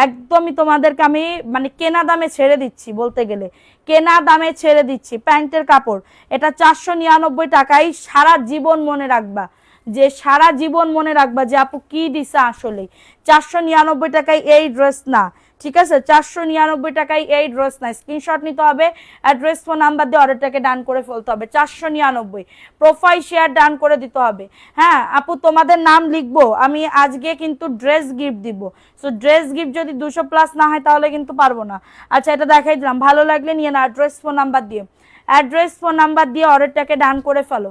একদমই তোমাদেরকে আমি মানে কেনা দামে ছেড়ে দিচ্ছি, বলতে গেলে কেনা দামে ছেড়ে দিচ্ছি। প্যান্টের কাপড়, এটা 499 টাকায়। সারা জীবন মনে রাখবা, যে সারা জীবন মনে রাখবা যে আপু কি দিছে আসলে। 499 টাকায় এই ড্রেস না, ঠিক আছে, 499 টাকায় এই ড্রেস না। স্ক্রিনশট নিতে হবে, অ্যাড্রেস ফোন নাম্বার দিয়ে অর্ডারটাকে ডান করে ফেলতে হবে। 499, প্রোফাইল শেয়ার ডান করে দিতে হবে। হ্যাঁ আপু তোমাদের নাম লিখবো আমি, আজকে কিন্তু ড্রেস গিফট দিব। সো ড্রেস গিফট যদি 200 প্লাস না হয় তাহলে কিন্তু পারবো না। আচ্ছা এটা দেখাই দিলাম, ভালো লাগলে নিয়ে না, অ্যাড্রেস ফোন নাম্বার দিয়ে, অ্যাড্রেস ফোন নাম্বার দিয়ে অর্ডারটাকে ডান করে ফেলো।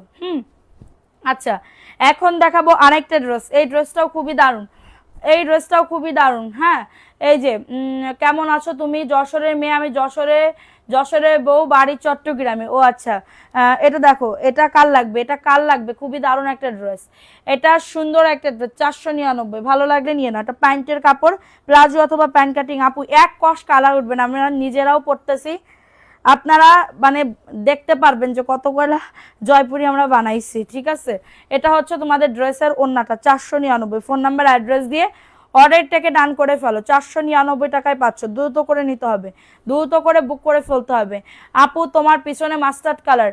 আচ্ছা এখন দেখাবো আরেকটা ড্রেস, এই ড্রেসটাও খুবই দারুণ, এই ড্রেসটাও খুবই দারুণ। হ্যাঁ এই যে কেমন আছো তুমি? যশোরের মেয়ে আমি, যশোরের বউ, বাড়ি চট্টগ্রামে। ও আচ্ছা, এটা দেখো এটা কার লাগবে? এটা কার লাগবে? খুবই দারুণ একটা ড্রেস, এটা সুন্দর একটা ড্রেস, 499, ভালো লাগলে নিয়ে নাও। এটা প্যান্টের কাপড়, প্লাজো অথবা প্যান্ট কাটিং। আপু এক কস কালার উঠবে না, আমরা নিজেরাও পড়তেছি, আপনারা মানে দেখতে পারবেন যে কতগুলা জয়পুরি আমরা বানাইছি, ঠিক আছে। এটা হচ্ছে তোমাদের ড্রেসের ওন্নাটা, 499। ফোন নাম্বার অ্যাড্রেস দিয়ে অর্ডারটাকে ডান করে ফেলো, 499 টাকায় পাচ্ছ। দ্রুত করে নিতে হবে, দ্রুত করে বুক করে ফেলতে হবে। আপু তোমার পিছনে মাস্টার্ড কালার,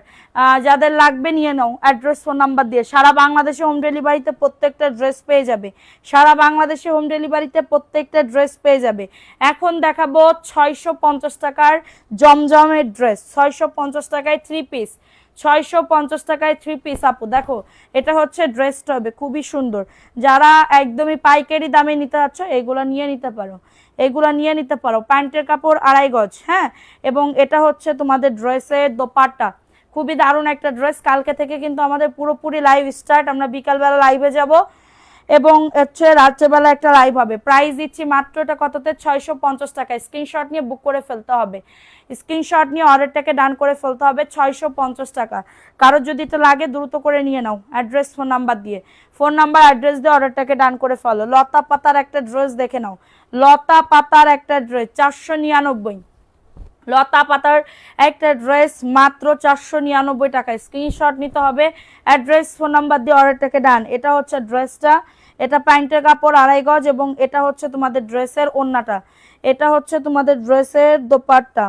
যাদের লাগবে নিয়ে নাও, অ্যাড্রেস ফোন নাম্বার দিয়ে। সারা বাংলাদেশে হোম ডেলিভারিতে প্রত্যেকটা ড্রেস পেয়ে যাবে, সারা বাংলাদেশে হোম ডেলিভারিতে প্রত্যেকটা ড্রেস পেয়ে যাবে। এখন দেখাবো 650 টাকার জমজমের ড্রেস, 650 টাকায় 3 পিস, 650 টাকায় 3 পিস। আপু দেখো এটা হচ্ছে ড্রেসটা হবে খুবই সুন্দর, যারা একদমই পাইকারি দামে নিতে চাচ্ছ এগুলো নিয়ে নিতে পারো, এগুলো নিয়ে নিতে পারো। প্যান্টের কাপড় 2.5 গজ, হ্যাঁ, এবং এটা হচ্ছে তোমাদের ড্রেসের দোপাট্টা, খুবই দারুণ একটা ড্রেস। কালকে থেকে কিন্তু আমাদের পুরোপুরি লাইভ স্টার্ট, আমরা বিকালবেলা লাইভে যাব এবং হচ্ছে রাত্রেবেলা একটা লাইভ হবে। প্রাইস দিচ্ছি মাত্র এটা কততে? 650 টাকায়। স্ক্রিনশট নিয়ে বুক করে ফেলতে হবে, স্ক্রিনশট নিয়ে অর্ডারটাকে ডান করে ফেলতে হবে, 650 টাকা। কারোর যদি এটা লাগে দ্রুত করে নিয়ে নাও, অ্যাড্রেস ফোন নাম্বার দিয়ে, ফোন নাম্বার অ্যাড্রেস দিয়ে অর্ডারটাকে ডান করে ফেলো। লতা পাতার একটা ড্রেস দেখে নাও, লতা পাতার একটা ড্রেস 499, লতা পাতার একটা ড্রেস মাত্র 499 টাকায়। স্ক্রিনশট নিতে হবে, অ্যাড্রেস ফোন নাম্বার দিয়ে অর্ডারটাকে ডান। এটা হচ্ছে ড্রেসটা, এটা প্যান্টের কাপড় 2.5 গজ এবং এটা হচ্ছে তোমাদের ড্রেসের ওন্নাটা, এটা হচ্ছে তোমাদের ড্রেসের দোপাট্টা।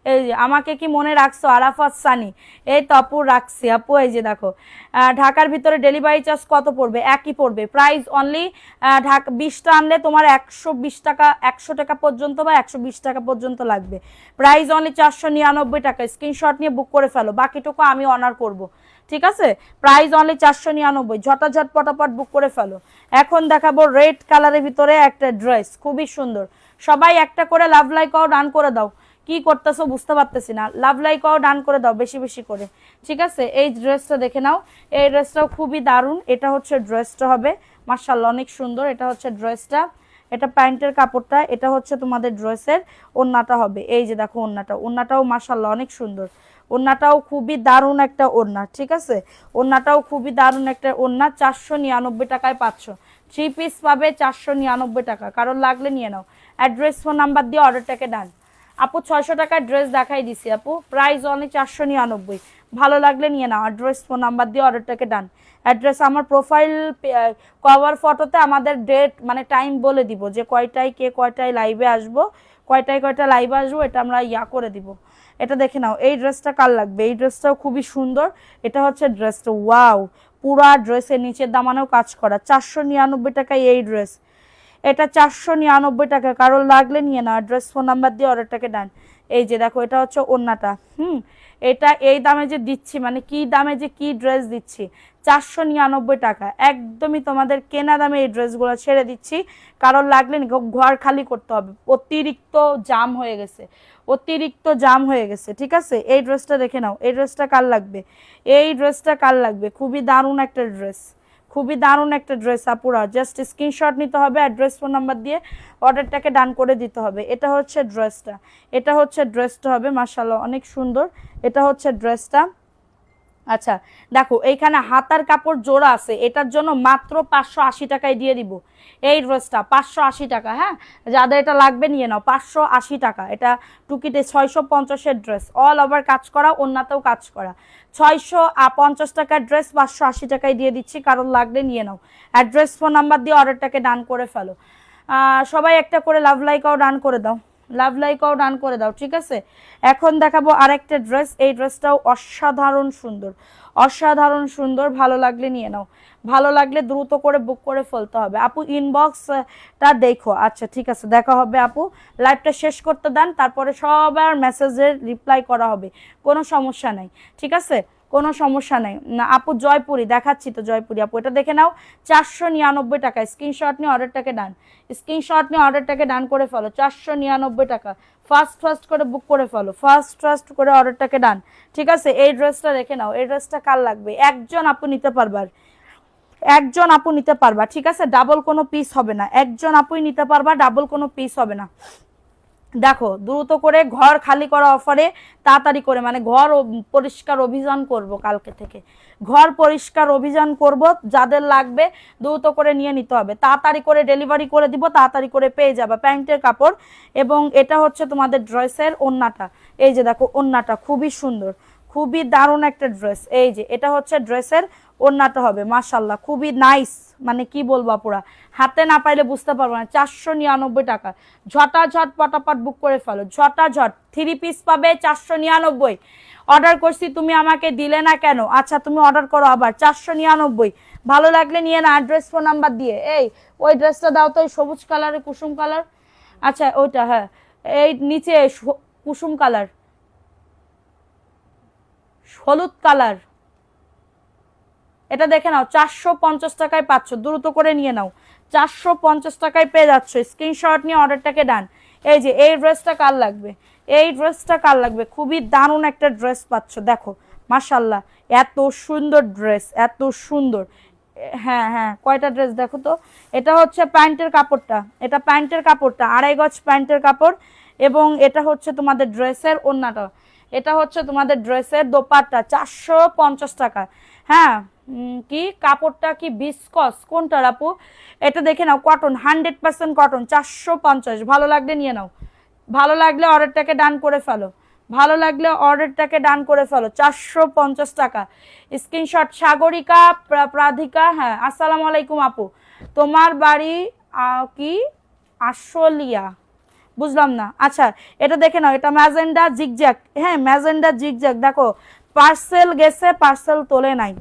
এই যে আমাকে কি মনে রাখছো? আরাফাত সানি, এই তো আপু রাখছি। আপু এই যে দেখো, ঢাকার ভিতরে ডেলিভারি চার্জ কত পড়বে? একই পড়বে। প্রাইস অনলি ঢাকা 20টা আনলে তোমার 120 টাকা, 100 টাকা পর্যন্ত বা 120 টাকা পর্যন্ত লাগবে। প্রাইস অনলি 499 টাকা। স্ক্রিনশট নিয়ে বুক করে ফেলো, বাকিটুকু আমি অনার করব, ঠিক আছে। প্রাইস অনলি 499, ঝটাঝট পটাপট বুক করে ফেলো। এখন দেখাবো রেড কালারের ভিতরে একটা ড্রেস, খুবই সুন্দর। সবাই একটা করে লাভ লাইক ও ডান করে দাও, কি করতেছো বুঝতে পারতেছি না, লাভ লাইক ও ডান করে দাও বেশি বেশি করে, ঠিক আছে। এই ড্রেসটা দেখে নাও, এই ড্রেসটাও খুবই দারুণ। এটা হচ্ছে ড্রেসটা হবে, মাশাআল্লাহ অনেক সুন্দর। এটা হচ্ছে ড্রেসটা, এটা প্যান্টের কাপড়টা, এটা হচ্ছে তোমাদের ড্রেসের ওন্নাটা হবে। এই যে দেখো ওন্নাটা, ওন্নাটাও মাশাআল্লাহ অনেক সুন্দর, ওন্নাটাও খুবই দারুণ একটা ওন্না, ঠিক আছে। ওন্নাটাও খুবই দারুণ একটা ওন্না, 499 টাকায় পাচ্ছ। 3 পিস পাবে 499 টাকা। কারণ লাগলে নিয়ে নাও, অ্যাড্রেস ফোন নাম্বার দিয়ে অর্ডারটাকে ডান। আপু 600 টাকার ড্রেস দেখাই দিছি আপু, প্রাইস অনলি 499, ভালো লাগলে নিয়ে নাও, অ্যাড্রেস ফোন নাম্বার দিয়ে অর্ডারটাকে ডান। অ্যাড্রেস আমার প্রোফাইল কভার ফটোতে আমাদের ডেট মানে টাইম বলে দিব, যে কয়টায় কে কয়টায় লাইভে আসবো, কয়টা লাইভে আসবো, এটা আমরা করে দিব। এটা দেখে নাও, এই ড্রেসটা কার লাগবে? এই ড্রেসটাও খুবই সুন্দর। এটা হচ্ছে ড্রেসটা, ওয়াও, পুরা ড্রেসের নিচের দামানেও কাজ করা, 499 টাকায় এই ড্রেস, এটা 499 টাকা। কারোর লাগলে নিয়ে নাও, অ্যাড্রেস ফোন নাম্বার দিয়ে অর্ডারটাকে ডান। এই যে দেখো এটা হচ্ছে ওন্নাটা, এটা এই দামে যে দিচ্ছি, মানে কি দামে যে কি ড্রেস দিচ্ছি, 499 টাকা। একদমই তোমাদের কেনা দামে এই ড্রেসগুলো ছেড়ে দিচ্ছি। কারোর লাগলে ঘর খালি করতে হবে, অতিরিক্ত জাম হয়ে গেছে, অতিরিক্ত জাম হয়ে গেছে, ঠিক আছে। এই ড্রেসটা দেখে নাও, এই ড্রেসটা কার লাগবে? এই ড্রেসটা কার লাগবে? খুবই দারুণ একটা ড্রেস, খুবই দারুণ একটা ড্রেস আপুরা, জাস্ট স্ক্রিনশট নিতে হবে, অ্যাড্রেস ফোন নাম্বার দিয়ে অর্ডারটাকে ডান করে দিতে হবে। এটা হচ্ছে ড্রেসটা, এটা হচ্ছে ড্রেসটা হবে মাশাআল্লাহ অনেক সুন্দর। এটা হচ্ছে ড্রেসটা। আচ্ছা দেখো এইখানে হাতার কাপড় জোড়া আছে, এটার জন্য মাত্র 580 টাকায় দিয়ে দিব এই ড্রেসটা, 580 টাকা। হ্যাঁ, যাদের এটা লাগবে নিয়ে নাও, 580 টাকা। এটা টুকিতে 650-এর ড্রেস, অল ওভার কাজ করা, অন্যতেও কাজ করা। 650 টাকার ড্রেস 580 টাকায় দিয়ে দিচ্ছি, কারণ লাগলে নিয়ে নাও। অ্যাড্রেস ফোন নাম্বার দিয়ে অর্ডারটাকে ডান করে ফেলো। সবাই একটা করে লাভ লাইকাও ডান করে দাও, লাভ লাইকাও ডান করে দাও, ঠিক আছে। এখন দেখাবো আরেকটা ড্রেস, এই ড্রেসটাও অসাধারণ সুন্দর, অসাধারণ সুন্দর। ভালো লাগলে নিয়ে নাও, ভালো লাগলে দ্রুত করে বুক করে ফেলতে হবে। আপু ইনবক্সটা দেখো, আচ্ছা ঠিক আছে দেখা হবে আপু, লাইভটা শেষ করতে দেন, তারপরে সবার মেসেজের রিপ্লাই করা হবে, কোনো সমস্যা নাই, ঠিক আছে, কোনো সমস্যা নাই। না আপু জয়পুরি দেখাচ্ছি তো, জয়পুরি আপু এটা দেখে নাও, 499 টাকা। স্ক্রিনশট নিয়ে অর্ডারটাকে ডান, স্ক্রিনশট নিয়ে অর্ডারটাকে ডান করে ফেলো, 499 টাকা। ফার্স্ট করে বুক করে ফেলো, ফার্স্ট করে অর্ডারটাকে ডান, ঠিক আছে। এই ড্রেসটা দেখে নাও, এই ড্রেসটা কার লাগবে, একজন আপু নিতে পারবার, একজন আপু নিতে পারবা, ঠিক আছে, ডাবল কোনো পিস হবে না, একজন আপুই নিতে পারবা, ডাবল কোনো পিস হবে না। দেখো দ্রুত করে ঘর খালি করা অফারে, তাড়াতাড়ি করে, মানে ঘর পরিষ্কার অভিযান করব, কালকে থেকে ঘর পরিষ্কার অভিযান করব, যাদের লাগবে দ্রুত করে নিয়ে নিতে হবে, তাড়াতাড়ি করে ডেলিভারি করে দিব, তাড়াতাড়ি করে পেয়ে যাবে। প্যান্টের কাপড়, এবং এটা হচ্ছে তোমাদের ড্রেসের ওড়নাটা, এই যে দেখো ওড়নাটা খুবই সুন্দর, খুবই দারুণ একটা ড্রেস। এই যে এটা হচ্ছে ড্রেসের ওড়নাটা হবে মাশাআল্লাহ, খুবই নাইস, মানে কি বলবো পুরা, হাতে না পাইলে বুঝতে পারবো না। 499 টাকা, ঝটাঝট পটাপট বুক করে ফেলো, ঝটাঝট। 3 পিস পাবে 499, অর্ডার করছি তুমি আমাকে দিলে না কেন, আচ্ছা তুমি অর্ডার করো আবার, 499, ভালো লাগলে নিয়ে না, অ্যাড্রেস ফোন নাম্বার দিয়ে। এই ওই ড্রেসটা দাও তো, সবুজ কালারের, কুসুম কালার, আচ্ছা ওইটা, হ্যাঁ এই নিচে কুসুম কালার, হলুদ কালার, এটা দেখে নাও, 450 টাকায় পাচ্ছ, দ্রুত করে নিয়ে নাও, 450 টাকায় পেয়ে যাচ্ছ। স্ক্রিনশট নিয়ে অর্ডারটাকে ডান। এই যে এই ড্রেসটা কার লাগবে, এই ড্রেসটা কার লাগবে, খুবই দারুণ একটা ড্রেস পাচ্ছ, দেখো মাশাল্লাহ, এত সুন্দর ড্রেস, এত সুন্দর। হ্যাঁ হ্যাঁ, কয়টা ড্রেস দেখো তো। এটা হচ্ছে প্যান্টের কাপড়টা, এটা প্যান্টের কাপড়টা, 2.5 গজ প্যান্টের কাপড়, এবং এটা হচ্ছে তোমাদের ড্রেসের ওড়নাটা, এটা হচ্ছে তোমাদের ড্রেসের দোপাট্টা, 450 টাকা। হ্যাঁ কি কাপড়টা কি বিস্কস, কোনটা আপু, এটা দেখে নাও, কটন, 100% কটন, 450, ভালো লাগলে নিয়ে নাও, ভালো লাগলে অর্ডারটাকে ডান করে ফেলো, ভালো লাগলে অর্ডারটাকে ডান করে ফেলো, 450 টাকা। স্ক্রিনশট। সাগরিকা প্রাধিকা, হ্যাঁ আসসালামু আলাইকুম আপু, তোমার বাড়ি কি আশুলিয়া, বুঝলাম না, আচ্ছা এটা দেখে নাও, এটা ম্যাজেন্ডা জিগজ্যাগ, হ্যাঁ ম্যাজেন্ডা জিগজ্যাগ, দেখো পার্সেল গেছে, পার্সেল তোলে নাই,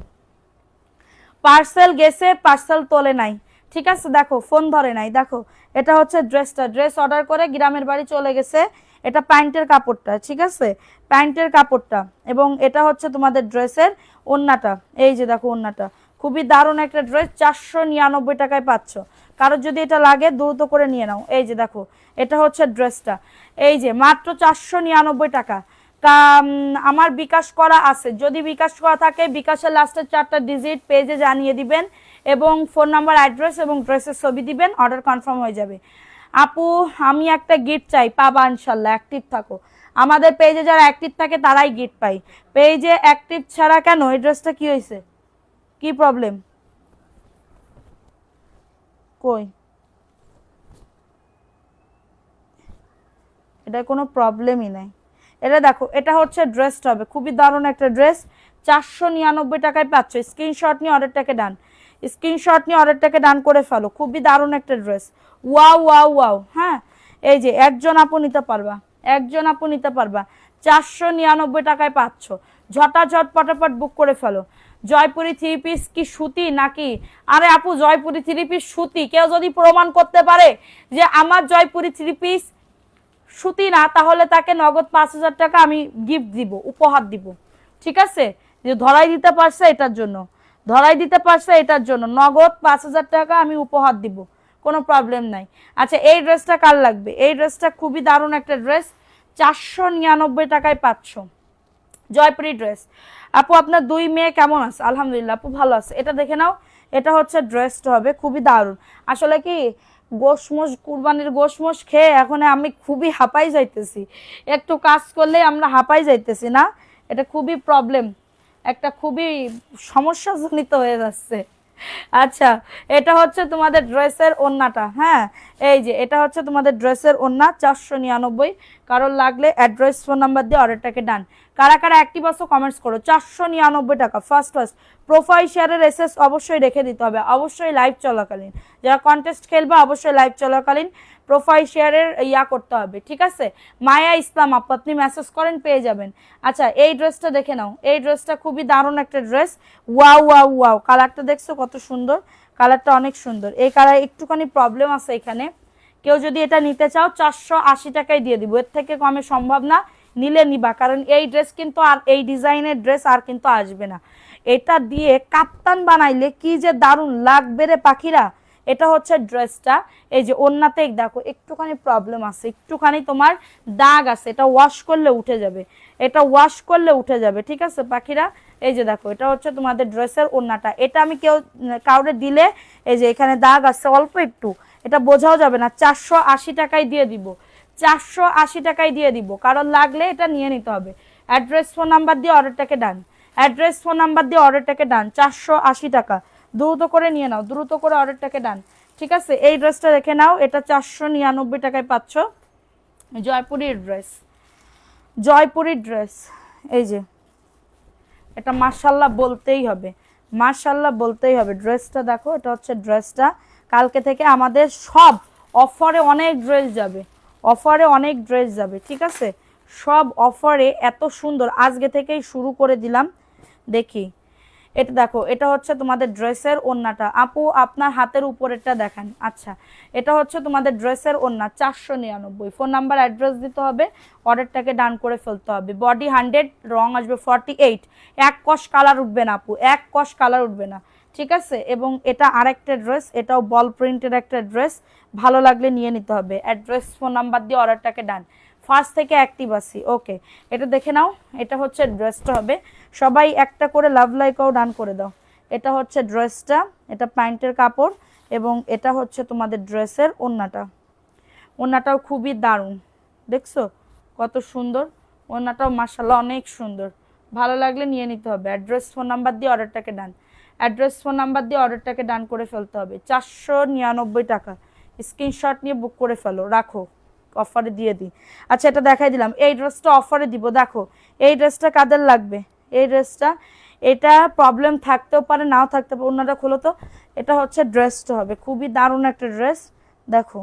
পার্সেল গেছে, পার্সেল তোলে নাই, ঠিক আছে, দেখো ফোন ধরে নাই, দেখো এটা হচ্ছে ড্রেসটা, ড্রেস অর্ডার করে গ্রামের বাড়ি চলে গেছে। এটা প্যান্টের কাপড়টা, ঠিক আছে, প্যান্টের কাপড়টা, এবং এটা হচ্ছে তোমাদের ড্রেসের ওড়নাটা, এই যে দেখো ওড়নাটা, খুবই দারুণ একটা ড্রেস, 499 টাকায় পাচ্ছ। কারোর যদি এটা লাগে দ্রুত করে নিয়ে নাও। এই যে দেখো এটা হচ্ছে ড্রেসটা, এই যে মাত্র 499 টাকা। আমার বিকাশ করা আছে, যদি বিকাশ করা থাকে বিকাশের লাস্টের 4টা ডিজিট পেজে জানিয়ে দিবেন, এবং ফোন নাম্বার, অ্যাড্রেস এবং ড্রেসের ছবি দিবেন, অর্ডার কনফার্ম হয়ে যাবে। আপু আমি একটা গিফট চাই, পাবা ইনশাল্লাহ, অ্যাক্টিভ থাকো, আমাদের পেজে যারা অ্যাক্টিভ থাকে তারাই গিফট পাই, পেজে অ্যাক্টিভ ছাড়া কেন, এই ড্রেসটা কি হয়েছে, কি প্রবলেম, কই, এটা কোনো প্রবলেমই নাই। এটা দেখো এটা হচ্ছে ড্রেসটা হবে, খুবই দারুণ একটা ড্রেস, 499 টাকায় পাচ্ছ। স্ক্রিনশট নিয়ে অর্ডারটাকে ডান, স্ক্রিনশট নিয়ে অর্ডারটাকে ডান করে ফেলো, খুবই দারুণ একটা ড্রেস, ওয়াও ওয়াও ওয়াও। হ্যাঁ এই যে একজন আপু নিতে পারবা, একজন আপু নিতে পারবা, 499 টাকায় পাচ্ছ, ঝটাঝট পটাপট বুক করে ফেলো। জয়পুরি 3 পিস কি সুতি নাকি, আরে আপু জয়পুরি 3 পিস সুতি, কেউ যদি প্রমাণ করতে পারে যে আমার জয়পুরি 3 পিস সুতি না, তাহলে তাকে নগদ 5000 টাকা আমি গিফট দিব, উপহার দিব, ঠিক আছে, যে ধরাই দিতে পারছে এটার জন্য, ধরাই দিতে পারছে এটার জন্য নগদ 5000 টাকা আমি উপহার দিব, কোনো প্রবলেম নাই। আচ্ছা এই ড্রেসটা কার লাগবে, এই ড্রেসটা খুবই দারুণ একটা ড্রেস, 499 টাকায় পাচ্ছ, জয়পুরি ড্রেস। আপু আপনার দুই মেয়ে কেমন আছে? আলহামদুলিল্লাহ আপু ভালো আছে। এটা দেখে নাও, এটা হচ্ছে ড্রেসটা হবে খুবই দারুণ। আসলে কি গোশমোশ, কুরবানির গোশমোশ খেয়ে এখন আমি খুবই হাঁপাই যাইতেছি, একটু কাজ করলে আমরা হাঁপাই যাইতেছি না, এটা খুবই প্রবলেম, একটা খুবই সমস্যাজনিত হয়ে যাচ্ছে। আচ্ছা, এটা হচ্ছে তোমাদের ড্রেসের ওড়নাটা। হ্যাঁ, এই যে এটা হচ্ছে তোমাদের ড্রেসের ওড়না 499। কারোর লাগলে অ্যাড্রেস ফোন নাম্বার দিয়ে অর্ডারটাকে ডান। কারা কারা অ্যাক্টিভ আছো কমেন্টস করো। 499 টাকা। ফার্স্ট প্রোফাইল শেয়ারের এসএস অবশ্যই রেখে দিতে হবে, অবশ্যই লাইভ চলাকালীন। যারা কন্টেস্ট খেলবে অবশ্যই লাইভ চলাকালীন প্রোফাইল শেয়ারের ইয়া করতে হবে, ঠিক আছে? মায়া ইসলাম আপু আপনি মেসেজ করেন পেয়ে যাবেন। আচ্ছা, এই ড্রেসটা দেখে নাও, এই ড্রেসটা খুবই দারুণ একটা ড্রেস। ওয়াও ওয়াও ওয়াও, কালারটা দেখছো কত সুন্দর, কালারটা অনেক সুন্দর। এই কালার একটুখানি প্রবলেম আছে এখানে, কেউ যদি এটা নিতে চাও 480 টাকায় দিয়ে দিব, এর থেকে কমে সম্ভব না, নিলে নিবা, কারণ এই ড্রেস কিন্তু আর এই ডিজাইনের ড্রেস আর কিন্তু আসবে না। এটা দিয়ে কাপ্তান বানাইলে কি যে দারুণ লাগবে রে পাখিরা। এটা হচ্ছে ড্রেসটা। এই যে ওড়নাতে দেখো একটুখানি প্রবলেম আছে, একটুখানি তোমার দাগ আছে, এটা ওয়াশ করলে উঠে যাবে, এটা ওয়াশ করলে উঠে যাবে, ঠিক আছে পাখিরা? এই যে দেখো এটা হচ্ছে তোমাদের ড্রেসের ওড়নাটা। এটা আমি কাউরে দিলে এই যে এখানে দাগ আছে অল্প একটু, এটা বোঝাও যাবে না। 480 টাকায় দিয়ে দিব, 480 টাকায় দিয়ে দিব, কারণ লাগলে এটা নিয়ে নিতে হবে। অ্যাড্রেস ফোন নাম্বার দিয়ে অর্ডারটাকে ডান, অ্যাড্রেস ফোন নাম্বার দিয়ে অর্ডারটাকে ডান। 480 টাকা, দ্রুত করে নিয়ে নাও, দ্রুত করে অর্ডারটাকে ডান, ঠিক আছে? এই ড্রেসটা দেখে নাও, এটা 499 টাকায় পাচ্ছ। জয়পুরীর ড্রেস, জয়পুরীর ড্রেস। এই যে এটা মাশাল্লাহ বলতেই হবে, মাশাল্লাহ বলতেই হবে। ড্রেসটা দেখো, এটা হচ্ছে ড্রেসটা। কালকে থেকে আমাদের সব অফারে অনেক ড্রেস যাবে, অফারে অনেক ড্রেস যাবে, ঠিক আছে? সব অফারে এত সুন্দর, আজকে থেকেই শুরু করে দিলাম। দেখি এটা দেখো, এটা হচ্ছে তোমাদের ড্রেসের ওড়নাটা। আপু আপনার হাতের উপরেরটা দেখান। আচ্ছা, এটা হচ্ছে তোমাদের ড্রেসের ওড়না 499। ফোন নাম্বার অ্যাড্রেস দিতে হবে, অর্ডারটাকে ডান করে ফেলতে হবে। বডি 100, রং আসবে 48, এক কষ কালার উঠবে না আপু, এক কষ কালার উঠবে না, ঠিক আছে? এবং এটা আরেকটা ড্রেস, এটাও বল প্রিন্টের একটা ড্রেস, ভালো লাগলে নিয়ে নিতে হবে। অ্যাড্রেস ফোন নাম্বার দিয়ে অর্ডারটাকে ডান। ফার্স্ট থেকে অ্যাক্টিভ আছি, ওকে। এটা দেখে নাও, এটা হচ্ছে ড্রেসটা হবে। সবাই একটা করে লাভ লাইকও ডান করে দাও। এটা হচ্ছে ড্রেসটা, এটা প্যান্টের কাপড়, এবং এটা হচ্ছে তোমাদের ড্রেসের ওড়নাটা। ওড়নাটাও খুবই দারুণ, দেখছো কত সুন্দর, ওড়নাটাও মাশাআল্লাহ অনেক সুন্দর, ভালো লাগলে নিয়ে নিতে হবে। অ্যাড্রেস ফোন নাম্বার দিয়ে অর্ডারটাকে ডান, অ্যাড্রেস ফোন নাম্বার দিয়ে অর্ডারটাকে ডান করে ফেলতে হবে। 499 টাকা, স্ক্রিনশট নিয়ে বুক করে ফেলো, রাখো, অফারে দিয়ে দিই। আচ্ছা, এটা দেখাই দিলাম, এই ড্রেসটা অফারে দিব। দেখো এই ড্রেসটা কাদের লাগবে, এই ড্রেসটা, এটা প্রবলেম থাকতেও পারে নাও থাকতে পারে। অন্যটা খোলো তো, এটা হচ্ছে ড্রেসটা হবে, খুবই দারুণ একটা ড্রেস। দেখো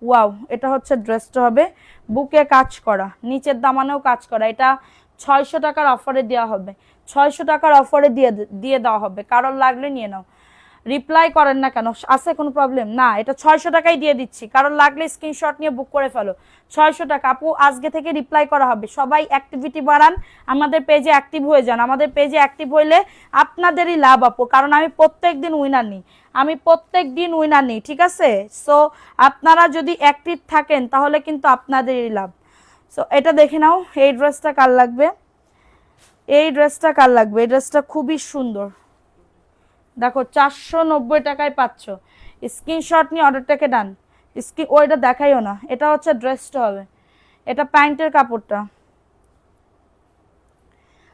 ওয়াও, এটা হচ্ছে ড্রেসটা হবে, বুকে কাজ করা, নিচের দামানেও কাজ করা। এটা 600 টাকার অফারে দেওয়া হবে, 600 টাকার অফারে দিয়ে দেওয়া হবে। কারোর লাগলে নিয়ে নাও। রিপ্লাই করেন না কেন, আছে কোনো প্রবলেম? না, এটা 600 টাকাই দিয়ে দিচ্ছি, কারণ লাগলে স্ক্রিনশট নিয়ে বুক করে ফেলো। 600 টাকা আপু, আজকে থেকে রিপ্লাই করা হবে। সবাই অ্যাক্টিভিটি বাড়ান, আমাদের পেজে অ্যাক্টিভ হয়ে যান। আমাদের পেজে অ্যাক্টিভ হইলে আপনাদেরই লাভ আপু, কারণ আমি প্রত্যেক দিন উইনার নিই, আমি প্রত্যেক দিন উইনার নিই, ঠিক আছে? সো আপনারা যদি অ্যাক্টিভ থাকেন তাহলে কিন্তু আপনাদেরই লাভ। সো এটা দেখে নাও, এই ড্রেসটা কার লাগবে, এই ড্রেসটা কার লাগবে? এই ড্রেসটা খুবই সুন্দর, দেখো 490 টাকায় পাচ্ছ। স্ক্রিনশট নিয়ে অর্ডারটাকে ডান। ওইটা দেখাইও না, এটা হচ্ছে ড্রেসটা হবে, এটা প্যান্টের কাপড়টা,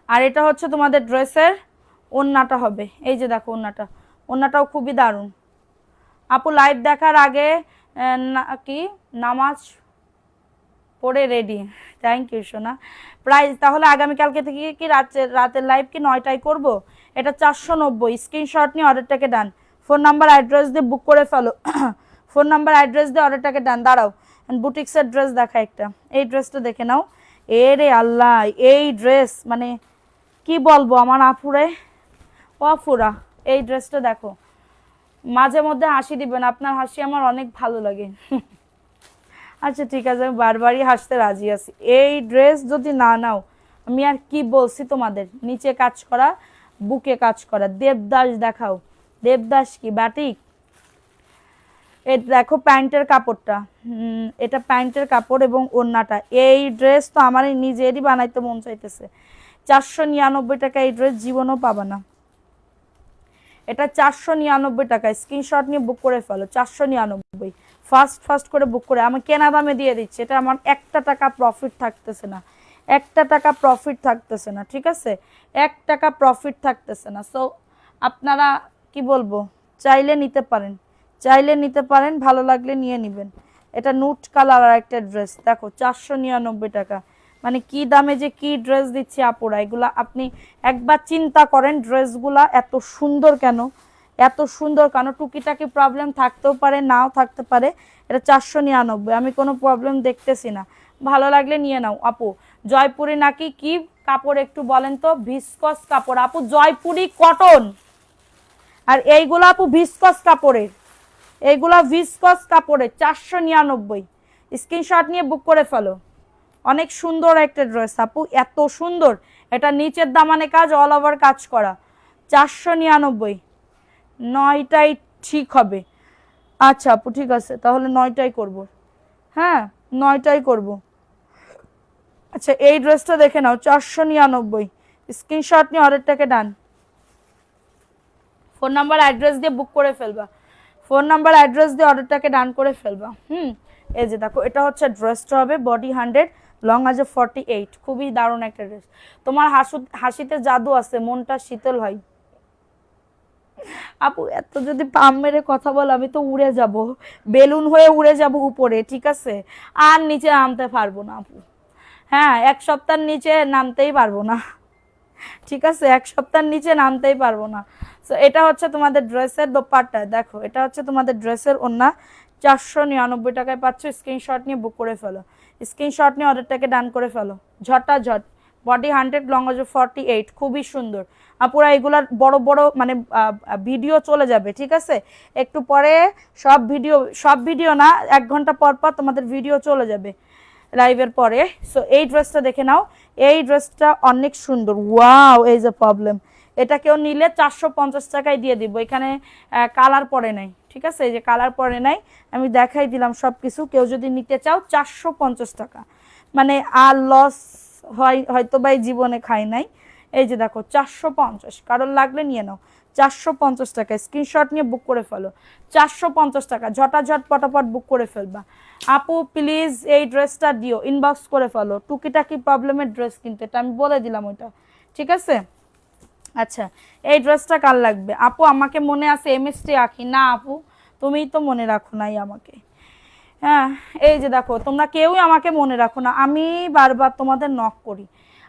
আর এটা হচ্ছে তোমাদের ড্রেসের ওড়নাটা হবে। এই যে দেখো ওড়নাটা, ওড়নাটাও খুবই দারুণ। আপু লাইভ দেখার আগে কি নামাজ পড়ে রেডি? থ্যাংক ইউ সোনা। প্রাইস তাহলে আগামীকালকে থেকে কি রাতের লাইভ কি 9টায় করব? এটা 490, স্ক্রিনশট নিয়ে অর্ডারটাকে ডান। ফোন নাম্বার অ্যাড্রেস দিয়ে বুক করে ফেলো, ফোন নাম্বার অ্যাড্রেস দিয়ে অর্ডারটাকে ডান। দাঁড়াও, বুটিক্সের ড্রেস দেখা একটা, এই ড্রেসটা দেখে নাও। এ রে আল্লাহ, এই ড্রেস মানে কি বলবো আমার আপুরে, অফুরা। এই ড্রেসটা দেখো, মাঝে মধ্যে হাসি দিবেন, আপনার হাসি আমার অনেক ভালো লাগে। আচ্ছা ঠিক আছে, আমি বারবারই হাসতে রাজি আছি। এই ড্রেস যদি না নাও, আমি আর কি বলছি তোমাদের, নিচে কাজ করা, বুকে কাজ করা, দেবদাস দেখাও। দেবদাস কি বাটিক? এই দেখো প্যান্টের কাপড়টা, এটা প্যান্টের কাপড় এবং ওড়নাটা। এই ড্রেস তো আমার নিজেরই বানাইতে মন চাইতেছে, 499 টাকা এই ড্রেস জীবনও পাবা না। এটা 499 টাকা, স্ক্রিনশট নিয়ে বুক করে ফেলো। 499, ফাস্ট করে বুক করে, আমি কেনা দামে দিয়ে দিচ্ছি। এটা আমার একটা টাকা প্রফিট থাকতেছে না, একটা টাকা প্রফিট থাকতেছে না, ঠিক আছে, 1 টাকা প্রফিট থাকতেছে না। সো আপনারা কি বলবো, চাইলে নিতে পারেন, চাইলে নিতে পারেন, ভালো লাগলে নিয়ে নেবেন। এটা নুট কালার আর একটা ড্রেস, দেখো 499 টাকা, মানে কি দামে যে কি ড্রেস দিচ্ছি আপুরা। এগুলা আপনি একবার চিন্তা করেন, ড্রেসগুলা এত সুন্দর কেন, এত সুন্দর কেন। টুকিটাকি প্রবলেম থাকতেও পারে, নাও থাকতে পারে। এটা 499, আমি কোনো প্রবলেম দেখতেছি না। ভালো লাগলে নিয়ে নাও। আপু জয়পুরি নাকি কি কাপড় একটু বলেন তো? ভিসকস কাপড় আপু, জয়পুরি কটন। আর এইগুলা আপু ভিসকস কাপড়ের, এইগুলা ভিসকস কাপড়ের। 499, স্ক্রিনশট নিয়ে বুক করে ফেলো। অনেক সুন্দর একটা ড্রেস আপু, এত সুন্দর। এটা নিচের দামানে কাজ, অল ওভার কাজ করা। 499, 9টাই ঠিক হবে। আচ্ছা আপু ঠিক আছে, তাহলে 9টাই করব। হ্যাঁ 9টাই করব। আচ্ছা এই ড্রেসটা দেখে নাও, 499, স্ক্রিনশট নিয়ে অর্ডারটাকে ডান। ফোন নাম্বার অ্যাড্রেস দিয়ে বুক করে ফেলবা, ফোন নাম্বার অ্যাড্রেস দিয়ে অর্ডারটাকে ডান করে ফেলবা। এই যে দেখো, এটা হচ্ছে ড্রেসটা হবে বডি 100, লং আছে 48, খুবই দারুণ একটা ড্রেস। তোমার হাসিতে জাদু আছে, মনটা শীতল হয়। আপু এত যদি পাম মেরে কথা বল, আমি তো উড়ে যাব, বেলুন হয়ে উড়ে যাব উপরে, ঠিক আছে, আর নিচে নামতে পারবো না আপু। হ্যাঁ 1 সপ্তাহের নিচে নামতেই পারবো না, ঠিক আছে, 1 সপ্তাহের নিচে নামতেই পারবো না। সো এটা হচ্ছে তোমাদের ড্রেসের দোপাট্টা, দেখো এটা হচ্ছে তোমাদের ড্রেসের ওড়না। 499 টাকায় পাচ্ছ। স্ক্রিনশট নিয়ে বুক করে ফেলো, স্ক্রিনশট নিয়ে অর্ডারটাকে ডান করে ফেলো ঝটাঝট। বডি 100, লং আছে 48, খুবই সুন্দর আপুরা। এগুলার বড় বড় মানে ভিডিও চলে যাবে, ঠিক আছে, একটু পরে সব ভিডিও না, 1 ঘন্টা পর পর তোমাদের ভিডিও চলে যাবে লাইভের পরে। সো এই ড্রেসটা দেখে নাও, এই ড্রেসটা অনেক সুন্দর। ওয়াও, এই যে প্রবলেম, এটা কেউ নিলে 450 টাকায় দিয়ে দিব। এখানে কালার পরে নাই, ঠিক আছে, এই যে কালার পরে নাই, আমি দেখাই দিলাম সব কিছু। কেউ যদি নিতে চাও 450 টাকা, মানে আর লস হয়তো বা জীবনে খাই নাই। এই যে দেখো 450, কারোর লাগলে নিয়ে নাও। 450 টাকা, স্ক্রিনশট নিয়ে বুক করে ফেলো। 450 টাকা, ঝটাঝট পটাপট বুক করে ফেলবা। আপু প্লিজ এই ড্রেসটা দিও, ইনবক্স করে ফেলো। টুকিটাকি প্রবলেমের ড্রেস কিনতে, এটা আমি বলে দিলাম ওইটা, ঠিক আছে। আচ্ছা এই ড্রেসটা কার লাগবে আপু? আমাকে মনে আছে এমএসটি আঁকি না আপু, তুমিই তো মনে রাখো নাই আমাকে। হ্যাঁ এই যে দেখো, তোমরা কেউই আমাকে মনে রাখো না, আমি বারবার তোমাদের নক করি,